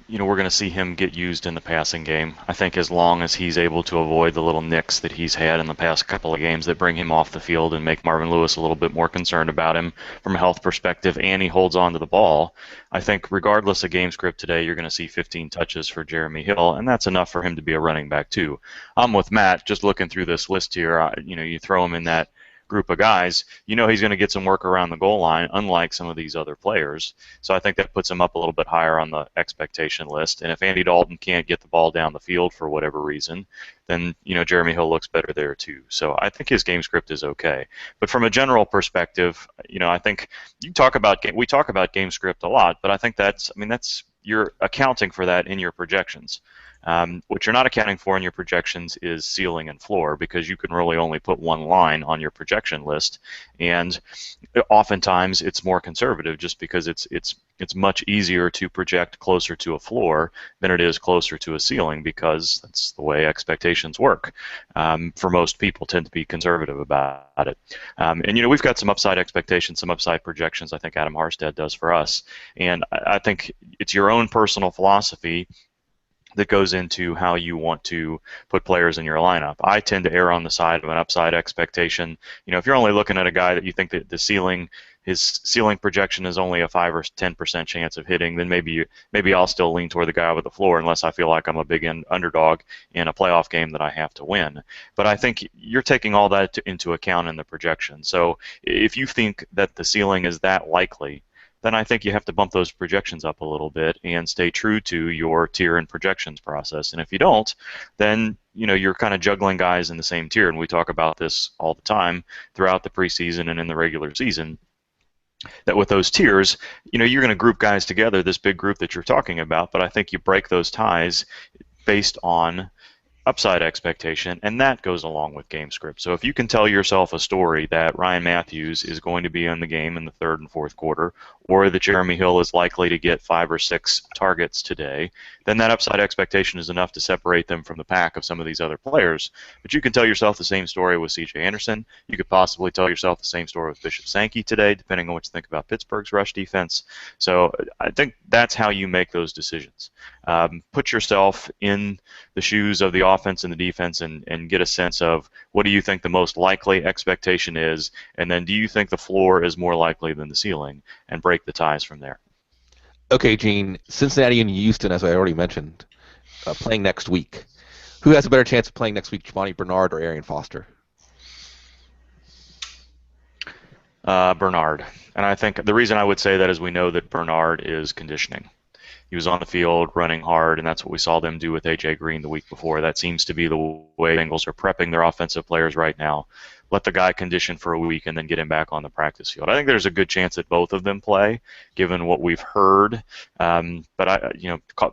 we're going to see him get used in the passing game. I think as long as he's able to avoid the little nicks that he's had in the past couple of games that bring him off the field and make Marvin Lewis a little bit more concerned about him from a health perspective, and he holds on to the ball, I think regardless of game script today, you're going to see 15 touches for Jeremy Hill, and that's enough for him to be a running back too. I'm with Matt, just looking through this list here, you throw him in that group of guys, he's going to get some work around the goal line, unlike some of these other players. So I think that puts him up a little bit higher on the expectation list. And if Andy Dalton can't get the ball down the field for whatever reason, then Jeremy Hill looks better there too. So I think his game script is okay. But from a general perspective, I think we talk about game script a lot, but I think that's you're accounting for that in your projections. What you're not accounting for in your projections is ceiling and floor, because you can really only put one line on your projection list, and oftentimes it's more conservative just because it's much easier to project closer to a floor than it is closer to a ceiling, because that's the way expectations work. For most people, tend to be conservative about it. And we've got some upside expectations, some upside projections. I think Adam Harstead does for us, and I think it's your own personal philosophy that goes into how you want to put players in your lineup. I tend to err on the side of an upside expectation. If you're only looking at a guy that you think that his ceiling projection is only a 5 or 10% chance of hitting, then maybe I'll still lean toward the guy with the floor, unless I feel like I'm a big underdog in a playoff game that I have to win. But I think you're taking all that into account in the projection. So if you think that the ceiling is that likely, then I think you have to bump those projections up a little bit and stay true to your tier and projections process. And if you don't, then you're kind of juggling guys in the same tier. And we talk about this all the time throughout the preseason and in the regular season, that with those tiers, you're going to group guys together, this big group that you're talking about, but I think you break those ties based on upside expectation, and that goes along with game script. So if you can tell yourself a story that Ryan Matthews is going to be in the game in the third and fourth quarter, or that Jeremy Hill is likely to get 5 or 6 targets today, then that upside expectation is enough to separate them from the pack of some of these other players. But you can tell yourself the same story with C.J. Anderson. You could possibly tell yourself the same story with Bishop Sankey today, depending on what you think about Pittsburgh's rush defense. So I think that's how you make those decisions. Put yourself in the shoes of the offense and the defense and get a sense of what do you think the most likely expectation is, and then do you think the floor is more likely than the ceiling, and break the ties from there.
Okay, Gene, Cincinnati and Houston, as I already mentioned, playing next week. Who has a better chance of playing next week, Gio Bernard or Arian Foster?
Bernard. And I think the reason I would say that is we know that Bernard is conditioning. He was on the field running hard, and that's what we saw them do with A.J. Green the week before. That seems to be the way Bengals are prepping their offensive players right now. Let the guy condition for a week and then get him back on the practice field. I think there's a good chance that both of them play, given what we've heard. But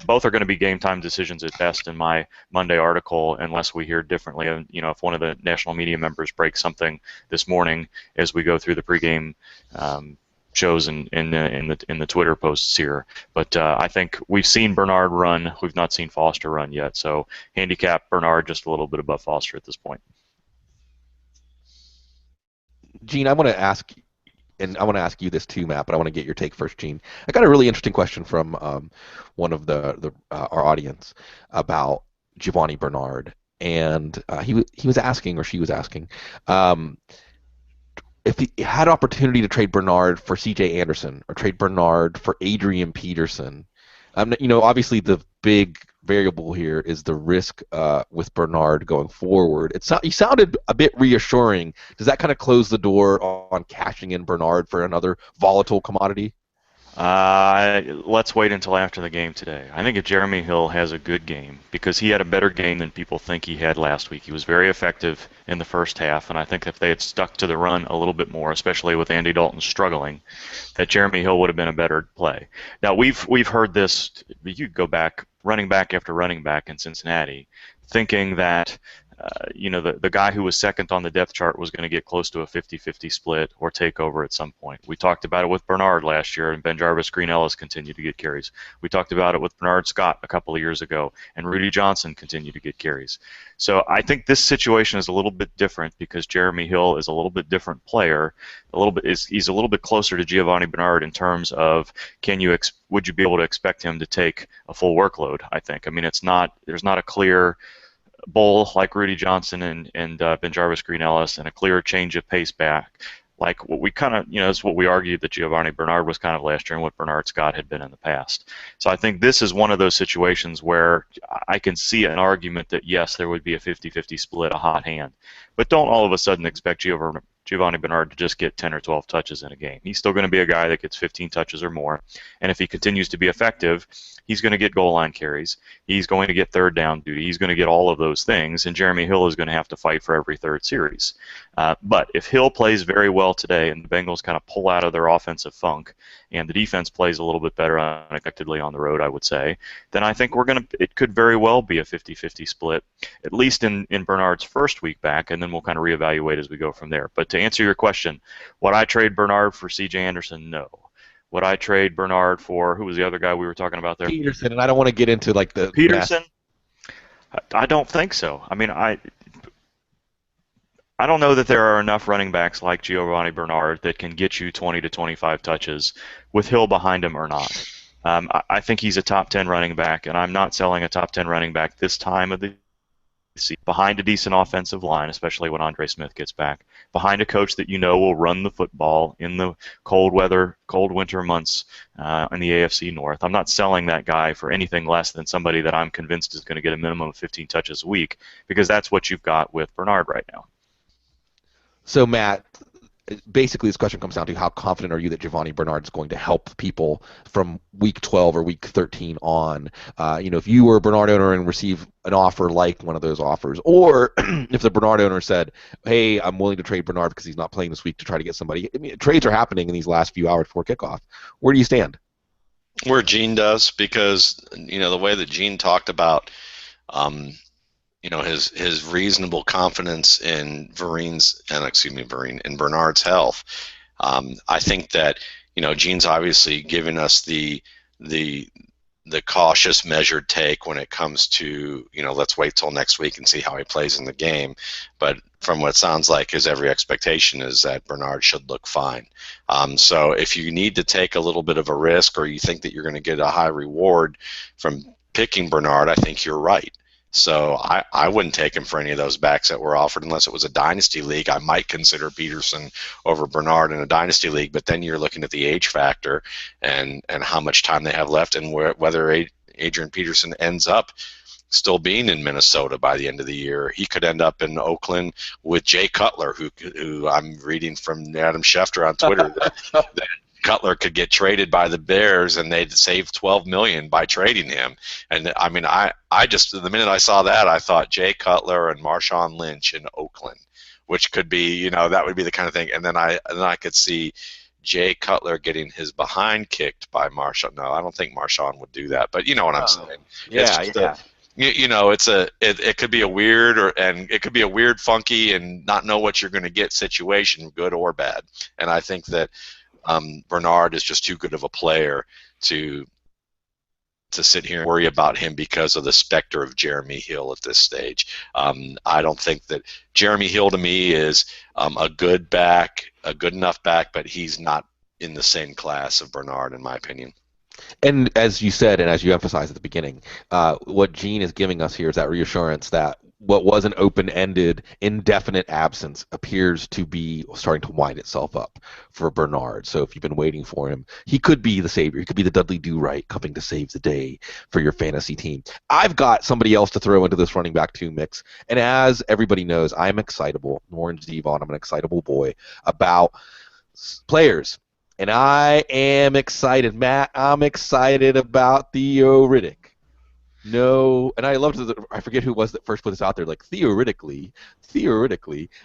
both are going to be game time decisions at best in my Monday article, unless we hear differently. If one of the national media members breaks something this morning as we go through the pregame shows in the Twitter posts here. But I think we've seen Bernard run. We've not seen Foster run yet. So handicap Bernard just a little bit above Foster at this point.
Gene, I want to ask, and I want to ask you this too, Matt, but I want to get your take first, Gene. I got a really interesting question from one of our audience about Gio Bernard, and he was asking, or she was asking, if he had opportunity to trade Bernard for C.J. Anderson or trade Bernard for Adrian Peterson. Obviously the big variable here is the risk with Bernard going forward. You sounded a bit reassuring. Does that kind of close the door on cashing in Bernard for another volatile commodity?
Let's wait until after the game today. I think if Jeremy Hill has a good game, because he had a better game than people think he had last week. He was very effective in the first half, and I think if they had stuck to the run a little bit more, especially with Andy Dalton struggling, that Jeremy Hill would have been a better play. Now we've heard this. You go back running back after running back in Cincinnati, thinking that the guy who was second on the depth chart was going to get close to a 50-50 split or take over at some point. We talked about it with Bernard last year, and Ben Jarvis, Green Ellis continued to get carries. We talked about it with Bernard Scott a couple of years ago, and Rudy Johnson continued to get carries. So I think this situation is a little bit different because Jeremy Hill is a little bit different player. He's a little bit closer to Giovanni Bernard in terms of would you be able to expect him to take a full workload? I think. I mean, there's not a clear bowl like Rudy Johnson and Ben Jarvis, Green Ellis, and a clear change of pace back. Like what we kind of, it's what we argued that Giovanni Bernard was kind of last year and what Bernard Scott had been in the past. So I think this is one of those situations where I can see an argument that, yes, there would be a 50-50 split, a hot hand. But don't all of a sudden expect Giovanni Bernard to just get 10 or 12 touches in a game. He's still going to be a guy that gets 15 touches or more. And if he continues to be effective, he's going to get goal line carries. He's going to get third down duty. He's going to get all of those things. And Jeremy Hill is going to have to fight for every third series. But if Hill plays very well today and the Bengals kind of pull out of their offensive funk and the defense plays a little bit better unexpectedly on the road, I would say, then I think it could very well be a 50-50 split, at least in Bernard's first week back, and then we'll kind of reevaluate as we go from there. But to answer your question, would I trade Bernard for C.J. Anderson? No. Would I trade Bernard for, who was the other guy we were talking about there?
Peterson, and I don't want to get into like the
Peterson? I don't think so. I mean, I don't know that there are enough running backs like Giovanni Bernard that can get you 20 to 25 touches with Hill behind him or not. I think he's a top 10 running back, and I'm not selling a top 10 running back this time of the season behind a decent offensive line, especially when Andre Smith gets back, behind a coach that will run the football in the cold winter months in the AFC North. I'm not selling that guy for anything less than somebody that I'm convinced is going to get a minimum of 15 touches a week, because that's what you've got with Bernard right now.
So, Matt, basically this question comes down to how confident are you that Giovanni Bernard is going to help people from week 12 or week 13 on? If you were a Bernard owner and receive an offer like one of those offers, or if the Bernard owner said, hey, I'm willing to trade Bernard because he's not playing this week to try to get somebody. I mean, trades are happening in these last few hours before kickoff. Where do you stand?
Where Gene does, because, the way that Gene talked about his reasonable confidence in in Bernard's health. I think that, Gene's obviously given us the cautious, measured take when it comes to, let's wait till next week and see how he plays in the game. But from what it sounds like, his every expectation is that Bernard should look fine. So if you need to take a little bit of a risk, or you think that you're going to get a high reward from picking Bernard, I think you're right. So I wouldn't take him for any of those backs that were offered unless it was a dynasty league. I might consider Peterson over Bernard in a dynasty league, but then you're looking at the age factor and how much time they have left, and whether Adrian Peterson ends up still being in Minnesota by the end of the year. He could end up in Oakland with Jay Cutler, who I'm reading from Adam Schefter on Twitter that Cutler could get traded by the Bears and they'd save $12 million by trading him. And I mean, I just, the minute I saw that, I thought Jay Cutler and Marshawn Lynch in Oakland, which could be, that would be the kind of thing. And then I could see Jay Cutler getting his behind kicked by Marshawn. No, I don't think Marshawn would do that, but you know what I'm saying.
Yeah.
It could be a weird it could be a weird, funky, and not know what you're going to get situation, good or bad. And I think that Bernard is just too good of a player to sit here and worry about him because of the specter of Jeremy Hill at this stage. I don't think that Jeremy Hill to me is a good enough back, but he's not in the same class of Bernard, in my opinion.
And as you said, and as you emphasized at the beginning, what Gene is giving us here is that reassurance that what was an open-ended, indefinite absence appears to be starting to wind itself up for Bernard. So if you've been waiting for him, he could be the savior. He could be the Dudley Do-Right coming to save the day for your fantasy team. I've got somebody else to throw into this running back two mix. And as everybody knows, I'm excitable. Orange Devon, I'm an excitable boy about players And I am excited, Matt. I'm excited about Theo Riddick. No, and I loved I forget who it was that first put this out there. Like theoretically,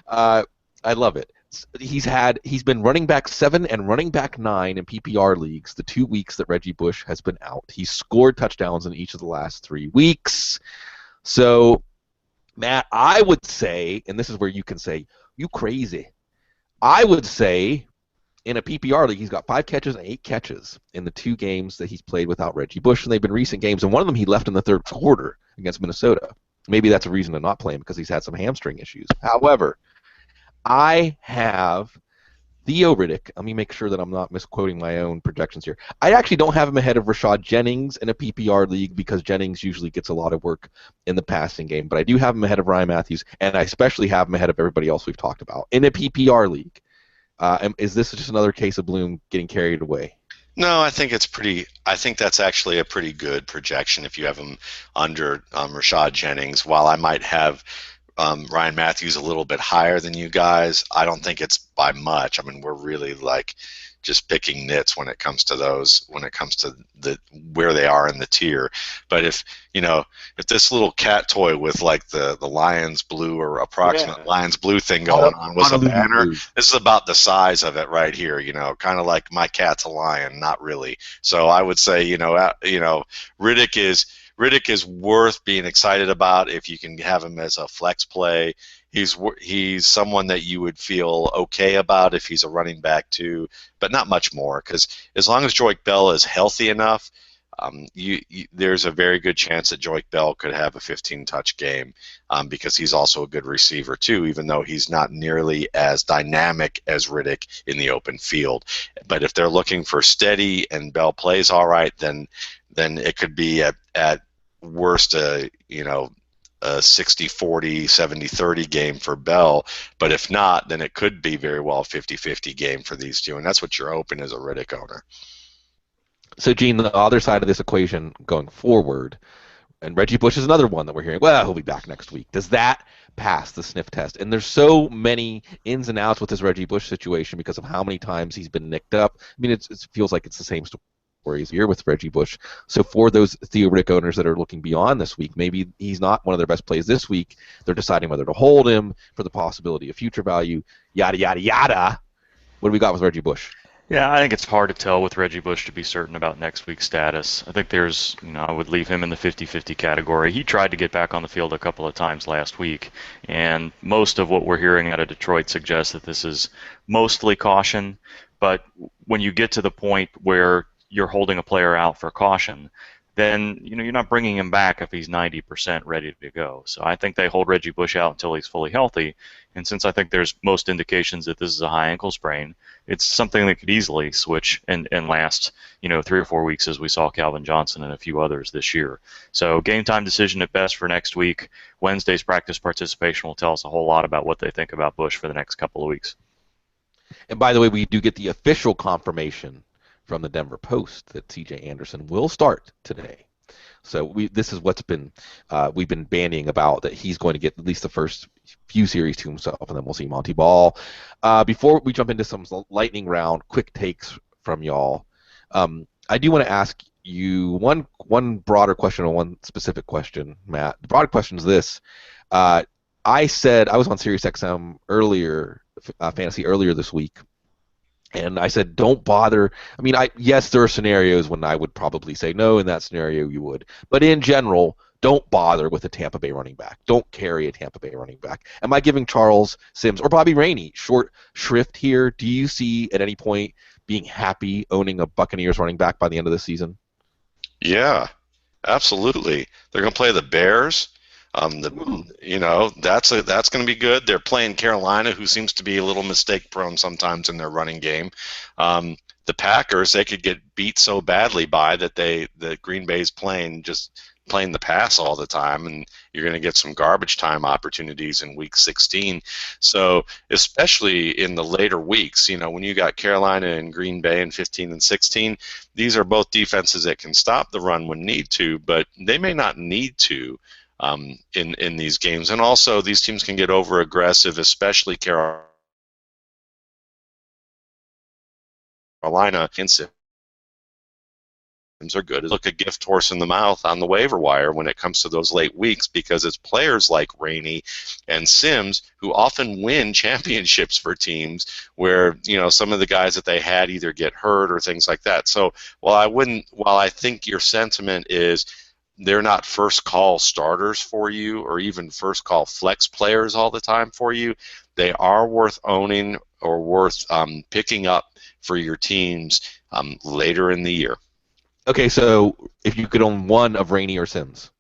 I love it. He's been running back 7 and running back 9 in PPR leagues the 2 weeks that Reggie Bush has been out. He's scored touchdowns in each of the last 3 weeks. So, Matt, I would say, and this is where you can say, you crazy. I would say in a PPR league, he's got 5 catches and 8 catches in the 2 games that he's played without Reggie Bush, and they've been recent games, and one of them he left in the third quarter against Minnesota. Maybe that's a reason to not play him because he's had some hamstring issues. However, I have Theo Riddick. Let me make sure that I'm not misquoting my own projections here. I actually don't have him ahead of Rashad Jennings in a PPR league because Jennings usually gets a lot of work in the passing game, but I do have him ahead of Ryan Matthews, and I especially have him ahead of everybody else we've talked about in a PPR league. Is this just another case of Bloom getting carried away?
No, I think it's pretty. I think that's actually a pretty good projection if you have him under Rashad Jennings. While I might have Ryan Matthews a little bit higher than you guys, I don't think it's by much. I mean, we're really like just picking nits when it comes to those. When it comes to where they are in the tier. But if this little cat toy with like the Lions blue or approximate Lions blue thing going on was a banner, this is about the size of it right here. Kind of like my cat's a lion, not really. So I would say Riddick is worth being excited about if you can have him as a flex play. He's someone that you would feel okay about if he's a running back too, but not much more because as long as Joique Bell is healthy enough, there's a very good chance that Joique Bell could have a 15-touch game because he's also a good receiver too, even though he's not nearly as dynamic as Riddick in the open field. But if they're looking for steady and Bell plays all right, then it could be at worst a 60-40, 70-30 game for Bell. But if not, then it could be very well a 50-50 game for these two, and that's what you're hoping as a Riddick owner.
So, Gene, the other side of this equation going forward, and Reggie Bush is another one that we're hearing, well, he'll be back next week. Does that pass the sniff test? And there's so many ins and outs with this Reggie Bush situation because of how many times he's been nicked up. I mean, it feels like it's the same story here with Reggie Bush. So for those Theo Riddick owners that are looking beyond this week, maybe he's not one of their best plays this week. They're deciding whether to hold him for the possibility of future value, yada, yada, yada. What do we got with Reggie Bush?
Yeah, I think it's hard to tell with Reggie Bush to be certain about next week's status. I think I would leave him in the 50-50 category. He tried to get back on the field a couple of times last week, and most of what we're hearing out of Detroit suggests that this is mostly caution. But when you get to the point where you're holding a player out for caution, then you're not bringing him back if he's 90% ready to go. So I think they hold Reggie Bush out until he's fully healthy. And since I think there's most indications that this is a high ankle sprain, it's something that could easily switch and last 3 or 4 weeks, as we saw Calvin Johnson and a few others this year. So game time decision at best for next week. Wednesday's practice participation will tell us a whole lot about what they think about Bush for the next couple of weeks.
And by the way, we do get the official confirmation from the Denver Post that C.J. Anderson will start today. So this is what's been we've been bandying about, that he's going to get at least the first few series to himself, and then we'll see Monty Ball. Before we jump into some lightning round quick takes from y'all, I do want to ask you one broader question and one specific question, Matt. The broader question is this. I said I was on SiriusXM Fantasy earlier this week, and I said, don't bother. I mean, yes, there are scenarios when I would probably say no. In that scenario, you would. But in general, don't bother with a Tampa Bay running back. Don't carry a Tampa Bay running back. Am I giving Charles Sims or Bobby Rainey short shrift here? Do you see at any point being happy owning a Buccaneers running back by the end of the season?
Yeah, absolutely. They're going to play the Bears. That's going to be good. They're playing Carolina, who seems to be a little mistake prone sometimes in their running game. The Packers, they could get beat so badly by that Green Bay's playing the pass all the time, and you're going to get some garbage time opportunities in Week 16. So especially in the later weeks, when you got Carolina and Green Bay in 15 and 16, these are both defenses that can stop the run when need to, but they may not need to. In these games, and also these teams can get over aggressive, especially Carolina Carolina and Sims are good. Look a gift horse in the mouth on the waiver wire when it comes to those late weeks, because it's players like Rainey and Sims who often win championships for teams where, you know, some of the guys that they had either get hurt or things like that. So while I think your sentiment is they're not first call starters for you or even first call flex players all the time for you, they are worth owning or worth picking up for your teams later in the year.
Okay, so if you could own one of Rainey or Sims.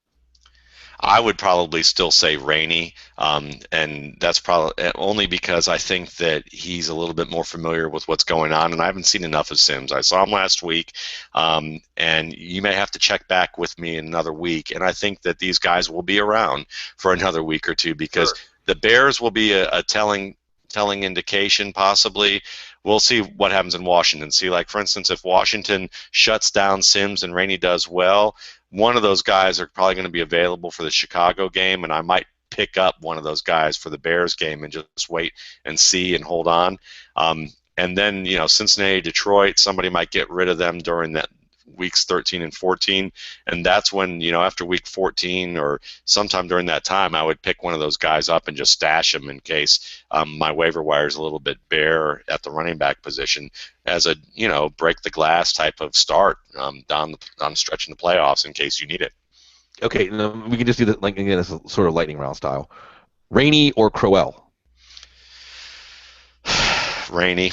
I would probably still say Rainey, and that's probably only because I think that he's a little bit more familiar with what's going on, and I haven't seen enough of Sims. I saw him last week, and you may have to check back with me in another week, and I think that these guys will be around for another week or two because the Bears will be a telling indication possibly. We'll see what happens in Washington. See, like, for instance, if Washington shuts down Sims and Rainey does well, one of those guys are probably going to be available for the Chicago game, and I might pick up one of those guys for the Bears game and just wait and see and hold on. And then, you know, Cincinnati, Detroit, somebody might get rid of them during that weeks 13 and 14, and that's when, you know, after week 14 or sometime during that time, I would pick one of those guys up and just stash them in case my waiver wire is a little bit bare at the running back position as a, you know, break the glass type of start down the stretch in the playoffs in case you need it.
Okay, we can just do that, like, again, this sort of lightning round style. Rainey or Crowell?
Rainey.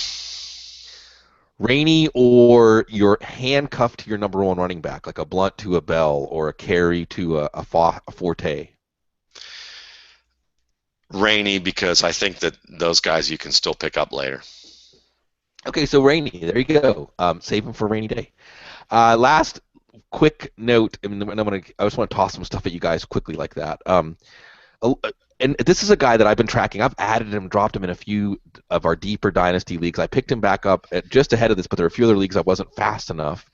Rainey, or you're handcuffed to your number one running back, like a Blunt to a Bell or a Carey to a Forte?
Rainey, because I think that those guys you can still pick up later.
Okay, so Rainey, there you go. Save him for a rainy day. Last quick note, and I just want to toss some stuff at you guys quickly like that. And this is a guy that I've been tracking. I've added him, dropped him in a few of our deeper dynasty leagues. I picked him back up just ahead of this, but there are a few other leagues I wasn't fast enough.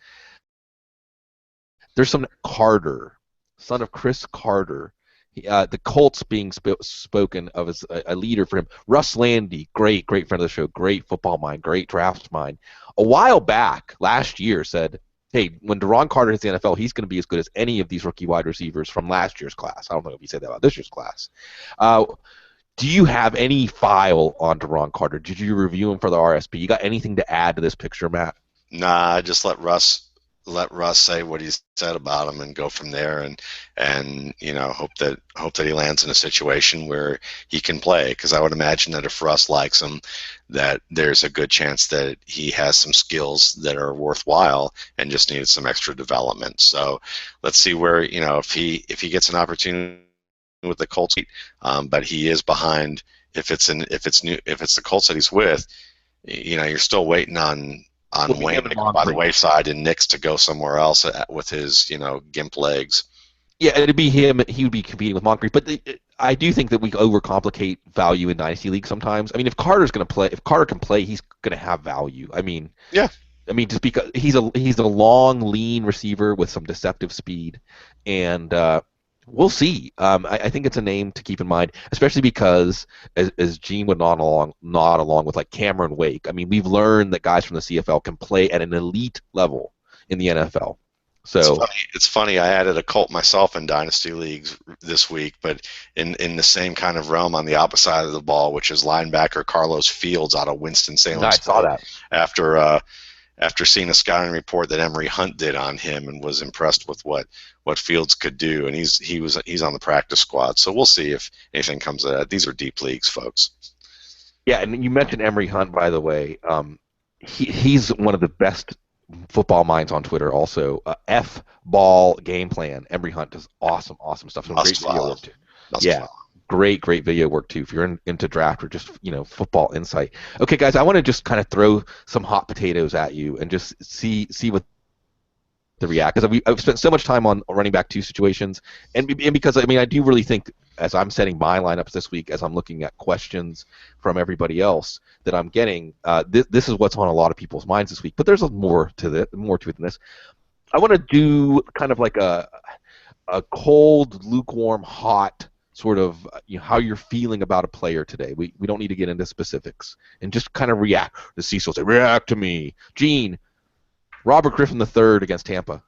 There's some Carter, son of Chris Carter. The Colts being spoken of as a leader for him. Russ Landy, great friend of the show, great football mind, great draft mind. A while back, last year, said, hey, when Deron Carter hits the NFL, he's going to be as good as any of these rookie wide receivers from last year's class. I don't know if you said that about this year's class. Do you have any file on Deron Carter? Did you review him for the RSP? You got anything to add to this picture, Matt?
Nah, just let Russ say what he said about him and go from there, and you know, hope that he lands in a situation where he can play, because I would imagine that if Russ likes him, that there's a good chance that he has some skills that are worthwhile and just needed some extra development. So let's see where, you know, if he gets an opportunity with the Colts, but he is behind. If it's the Colts that he's with, you know, you're still waiting on Wayne to go by the wayside and Nix to go somewhere else with his, you know, gimp legs.
Yeah, it'd be him. He would be competing with Moncrief. But I do think that we overcomplicate value in Dynasty League sometimes. I mean, if Carter can play, he's going to have value. I mean,
yeah.
I mean, just because he's a long, lean receiver with some deceptive speed, and we'll see. I think it's a name to keep in mind, especially because as Gene would nod along with like Cameron Wake. I mean, we've learned that guys from the CFL can play at an elite level in the NFL. So
it's funny. I added a Colt myself in Dynasty Leagues this week, but in the same kind of realm on the opposite side of the ball, which is linebacker Carlos Fields out of Winston-Salem.
I saw that.
After seeing a scouting report that Emory Hunt did on him and was impressed with what Fields could do, and he's on the practice squad. So we'll see if anything comes of that. These are deep leagues, folks.
Yeah, and you mentioned Emory Hunt, by the way. He's one of the best football minds on Twitter. Also, F-ball game plan. Emory Hunt does awesome stuff. Some great video work too. Yeah. Great video work too if you're into draft or just, you know, football insight. Okay, guys, I want to just kind of throw some hot potatoes at you and just see what the react, because I've spent so much time on running back 2 situations, and because I mean I do really think as I'm setting my lineups this week, as I'm looking at questions from everybody else that I'm getting, this is what's on a lot of people's minds this week. But there's more to it than this. I want to do kind of like a cold, lukewarm, hot sort of how you're feeling about a player today. We don't need to get into specifics, and just kind of react. The Cecil say, "React to me." Gene, Robert Griffin III against Tampa.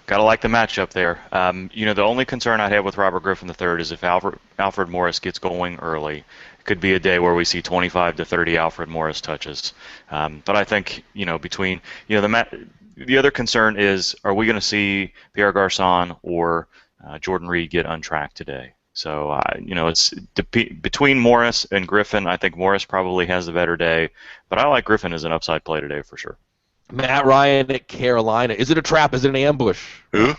Gotta like the matchup there. The only concern I have with Robert Griffin III is if Alfred Morris gets going early, it could be a day where we see 25 to 30 Alfred Morris touches. But I think between the other concern is, are we going to see Pierre Garçon or Jordan Reed get untracked today? So it's between Morris and Griffin. I think Morris probably has the better day, but I like Griffin as an upside play today for sure.
Matt Ryan at Carolina. Is it a trap? Is it an ambush?
Who?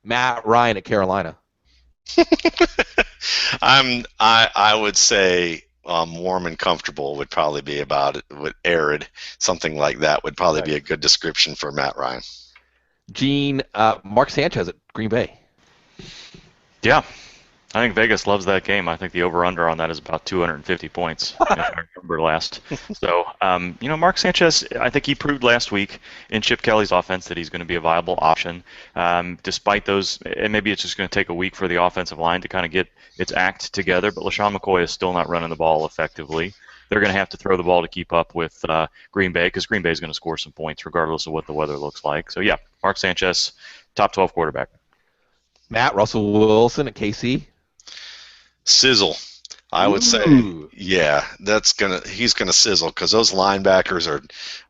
Matt Ryan at Carolina.
I would say warm and comfortable would probably be about it. With arid, something like that would probably be a good description for Matt Ryan.
Gene, Mark Sanchez at Green Bay.
Yeah. I think Vegas loves that game. I think the over-under on that is about 250 points, if I remember last. So, Mark Sanchez, I think he proved last week in Chip Kelly's offense that he's going to be a viable option. Despite those, and maybe it's just going to take a week for the offensive line to kind of get its act together, but LaShawn McCoy is still not running the ball effectively. They're going to have to throw the ball to keep up with Green Bay, because Green Bay is going to score some points regardless of what the weather looks like. So, yeah, Mark Sanchez, top 12 quarterback.
Matt, Russell Wilson at KC.
Sizzle, I would say. Yeah, he's gonna sizzle, because those linebackers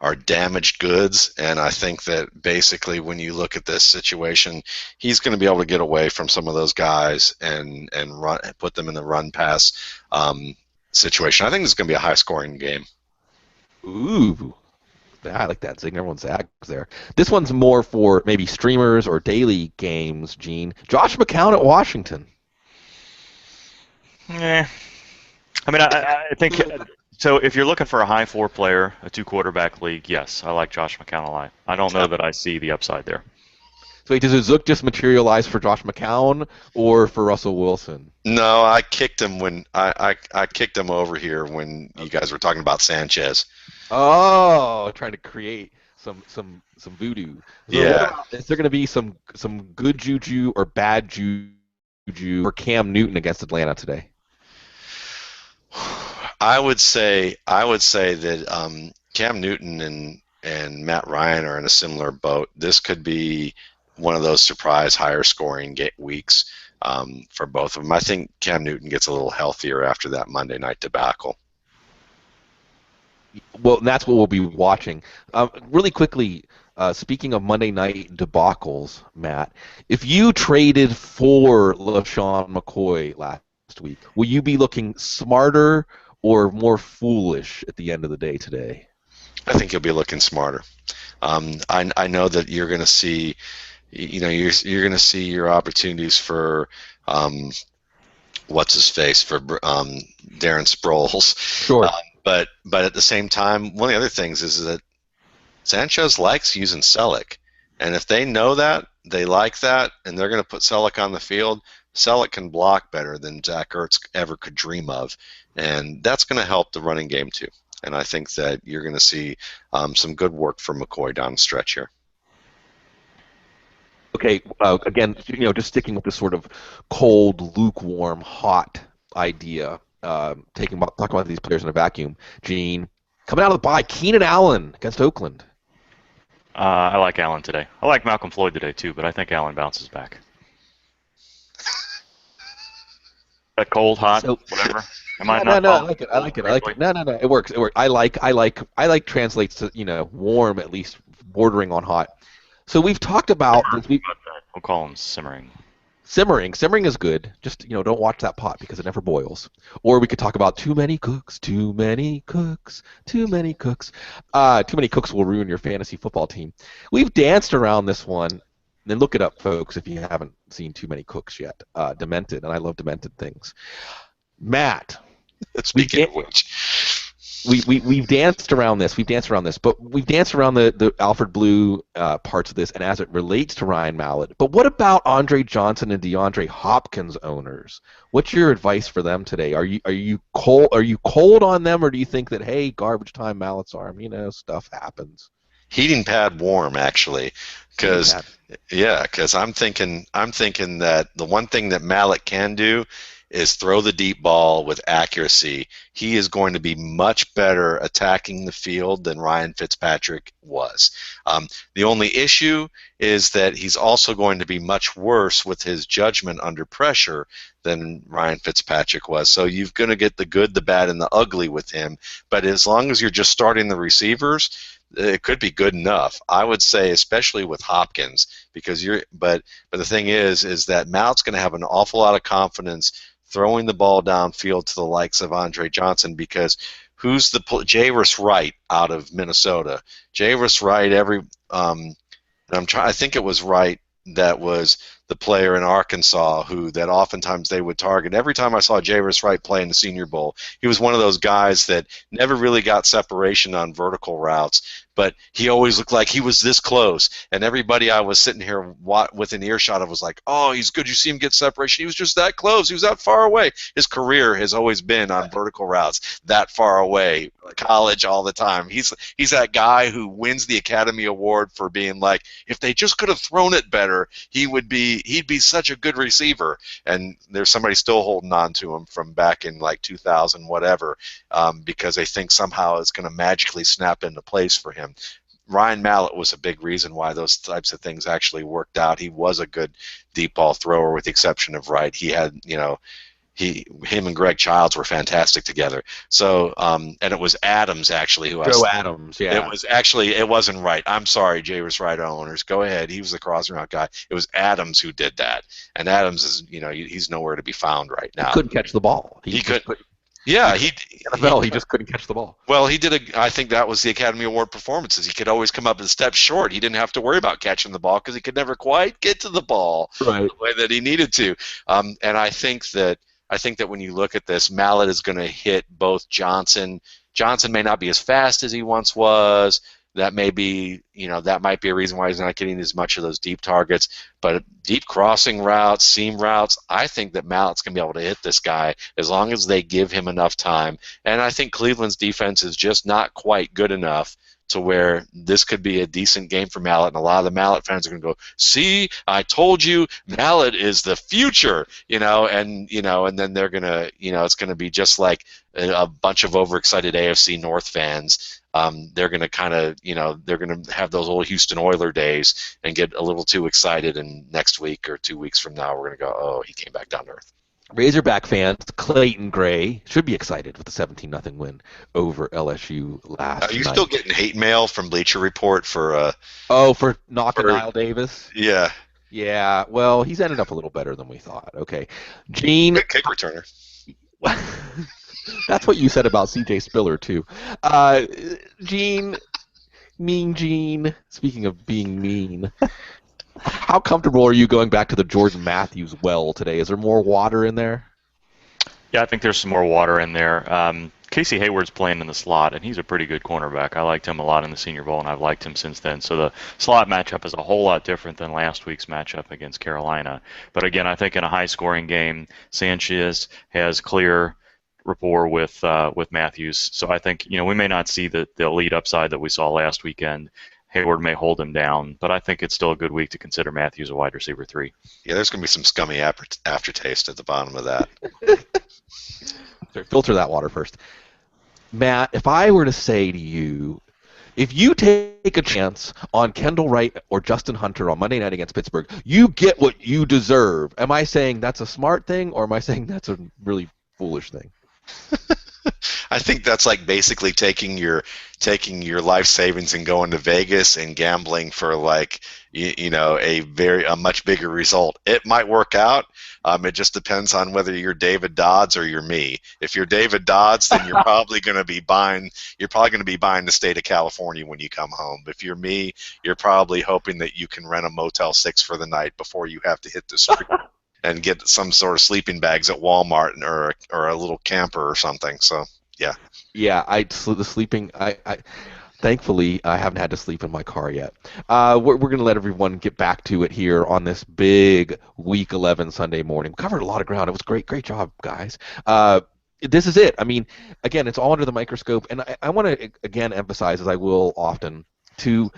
are damaged goods, and I think that basically when you look at this situation, he's going to be able to get away from some of those guys and put them in the run pass situation. I think this is going to be a high scoring game.
Ooh. I like that. Zing, everyone zags there. This one's more for maybe streamers or daily games, Gene. Josh McCown at Washington.
Yeah, I mean, I think so. If you're looking for a high floor player, a 2-quarterback league, yes, I like Josh McCown a lot. I don't know that I see the upside there.
So wait, does Zook just materialize for Josh McCown or for Russell Wilson?
No, I kicked him when I kicked him over here when you guys were talking about Sanchez.
Oh, trying to create some voodoo. So
yeah.
Is there going to be some good juju or bad juju for Cam Newton against Atlanta today?
I would say that Cam Newton and Matt Ryan are in a similar boat. This could be one of those surprise higher scoring weeks for both of them. I think Cam Newton gets a little healthier after that Monday night debacle.
Well, that's what we'll be watching. Really quickly, speaking of Monday night debacles, Matt, if you traded for LaShawn McCoy last week, will you be looking smarter or more foolish at the end of the day today?
I think you'll be looking smarter. I know that you're going to see, you're going to see your opportunities for what's his face, for Darren Sproles.
Sure.
But at the same time, one of the other things is that Sanchez likes using Selleck, and if they know that, they like that, and they're going to put Selleck on the field, Selleck can block better than Zach Ertz ever could dream of, and that's going to help the running game too. And I think that you're going to see some good work from McCoy down the stretch here.
Okay, again, just sticking with this sort of cold, lukewarm, hot idea, talking about these players in a vacuum. Gene, coming out of the bye, Keenan Allen against Oakland.
I like Allen today. I like Malcolm Floyd today too, but I think Allen bounces back. That cold, hot, whatever.
No, I like it. I like it. No, it works. I like translates to warm, at least bordering on hot. So we've talked about this.
We'll call them simmering.
Simmering is good. Just don't watch that pot because it never boils. Or we could talk about too many cooks. Too many cooks will ruin your fantasy football team. We've danced around this one. Then look it up, folks, if you haven't seen Too Many Cooks yet. Demented, and I love demented things. Matt.
Speaking of which.
We've danced around this, but we've danced around the Alfred Blue parts of this, and as it relates to Ryan Mallett. But what about Andre Johnson and DeAndre Hopkins owners? What's your advice for them today? Are you cold on them, or do you think that, hey, garbage time Mallett's arm, stuff happens?
heating pad warm, actually,
Heating
because
pad.
I'm thinking that the one thing that Mallett can do is throw the deep ball with accuracy. He is going to be much better attacking the field than Ryan Fitzpatrick was. The only issue is that he's also going to be much worse with his judgment under pressure than Ryan Fitzpatrick was. So you're going to get the good, the bad, and the ugly with him. But as long as you're just starting the receivers, it could be good enough. I would say, especially with Hopkins, because but the thing is that Mallett's going to have an awful lot of confidence throwing the ball downfield to the likes of Andre Johnson, because who's the Jairus Wright out of Minnesota? Jairus Wright, I think it was Wright that was the player in Arkansas that oftentimes they would target. Every time I saw Jairus Wright play in the Senior Bowl, he was one of those guys that never really got separation on vertical routes, but he always looked like he was this close. And everybody I was sitting here with an earshot of was like, oh, he's good. You see him get separation. He was just that close. He was that far away. His career has always been on vertical routes, that far away, college all the time. He's that guy who wins the Academy Award for being like, if they just could have thrown it better, he'd be such a good receiver. And there's somebody still holding on to him from back in like 2000 whatever, because they think somehow it's going to magically snap into place for him. Ryan Mallett was a big reason why those types of things actually worked out. He was a good deep ball thrower, with the exception of Wright. He had, him and Greg Childs were fantastic together. So, and it was Adams actually
Adams, yeah.
It wasn't Wright. I'm sorry, Jairus Wright owners. Go ahead. He was the crossing route guy. It was Adams who did that. And Adams is, he's nowhere to be found right now.
He couldn't catch the ball.
He could. Yeah, he
just couldn't catch the ball.
Well, I think that was the Academy Award performances. He could always come up a step short. He didn't have to worry about catching the ball because he could never quite get to the ball the way that he needed to. And I think that when you look at this, Mallett is going to hit both Johnson. Johnson may not be as fast as he once was. That may be, that might be a reason why he's not getting as much of those deep targets. But deep crossing routes, seam routes, I think that Mallett's going to be able to hit this guy as long as they give him enough time. And I think Cleveland's defense is just not quite good enough to where this could be a decent game for Mallett. And a lot of the Mallett fans are going to go, see, I told you, Mallett is the future, and then they're going to, it's going to be just like a bunch of overexcited AFC North fans. They're going to kind of, they're going to have those old Houston Oiler days and get a little too excited, and next week or 2 weeks from now we're going to go, oh, he came back down to earth.
Razorback fans, Clayton Gray, should be excited with the 17-0 win over LSU last night.
Are you still getting hate mail from Bleacher Report for
for knocking Niall Davis?
Yeah.
Yeah, well, he's ended up a little better than we thought. Okay. Gene.
Good kick returner.
That's what you said about C.J. Spiller, too. Gene, Mean Gene, speaking of being mean, how comfortable are you going back to the Jordan Matthews well today? Is there more water in there?
Yeah, I think there's some more water in there. Casey Hayward's playing in the slot, and he's a pretty good cornerback. I liked him a lot in the Senior Bowl, and I've liked him since then. So the slot matchup is a whole lot different than last week's matchup against Carolina. But again, I think in a high-scoring game, Sanchez has clear rapport with Matthews. So I think we may not see the elite upside that we saw last weekend. Hayward may hold him down, but I think it's still a good week to consider Matthews a wide receiver 3.
Yeah, there's going to be some scummy aftertaste at the bottom of that.
Filter that water first. Matt, if I were to say to you, if you take a chance on Kendall Wright or Justin Hunter on Monday night against Pittsburgh, you get what you deserve. Am I saying that's a smart thing, or am I saying that's a really foolish thing?
I think that's like basically taking your life savings and going to Vegas and gambling for like a much bigger result. It might work out. It just depends on whether you're David Dodds or you're me. If you're David Dodds, then you're probably going to be buying the state of California when you come home. If you're me, you're probably hoping that you can rent a Motel 6 for the night before you have to hit the street. And get some sort of sleeping bags at Walmart or a little camper or something. So, yeah.
Yeah, thankfully, I haven't had to sleep in my car yet. We're going to let everyone get back to it here on this big Week 11 Sunday morning. We covered a lot of ground. It was great. Great job, guys. This is it. I mean, again, it's all under the microscope. And I want to, again, emphasize, as I will often, to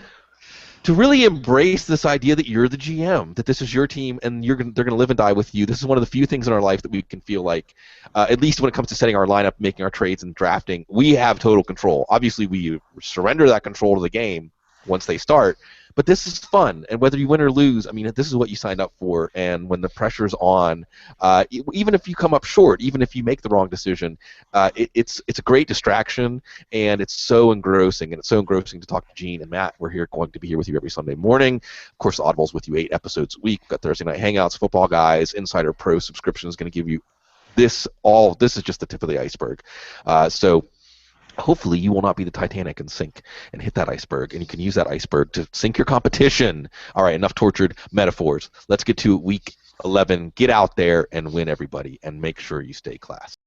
really embrace this idea that you're the GM, that this is your team, and they're going to live and die with you. This is one of the few things in our life that we can feel like, at least when it comes to setting our lineup, making our trades, and drafting, we have total control. Obviously, we surrender that control to the game once they start, but this is fun, and whether you win or lose, I mean, this is what you signed up for, and when the pressure's on, even if you come up short, even if you make the wrong decision, it's a great distraction, and it's so engrossing, and it's so engrossing to talk to Gene and Matt. We're going to be here with you every Sunday morning. Of course, Audible's with you 8 episodes a week. We've got Thursday Night Hangouts, Football Guys, Insider Pro subscription is going to give you this all. This is just the tip of the iceberg. So hopefully you will not be the Titanic and sink and hit that iceberg, and you can use that iceberg to sink your competition. All right, enough tortured metaphors. Let's get to week 11. Get out there and win, everybody, and make sure you stay classy.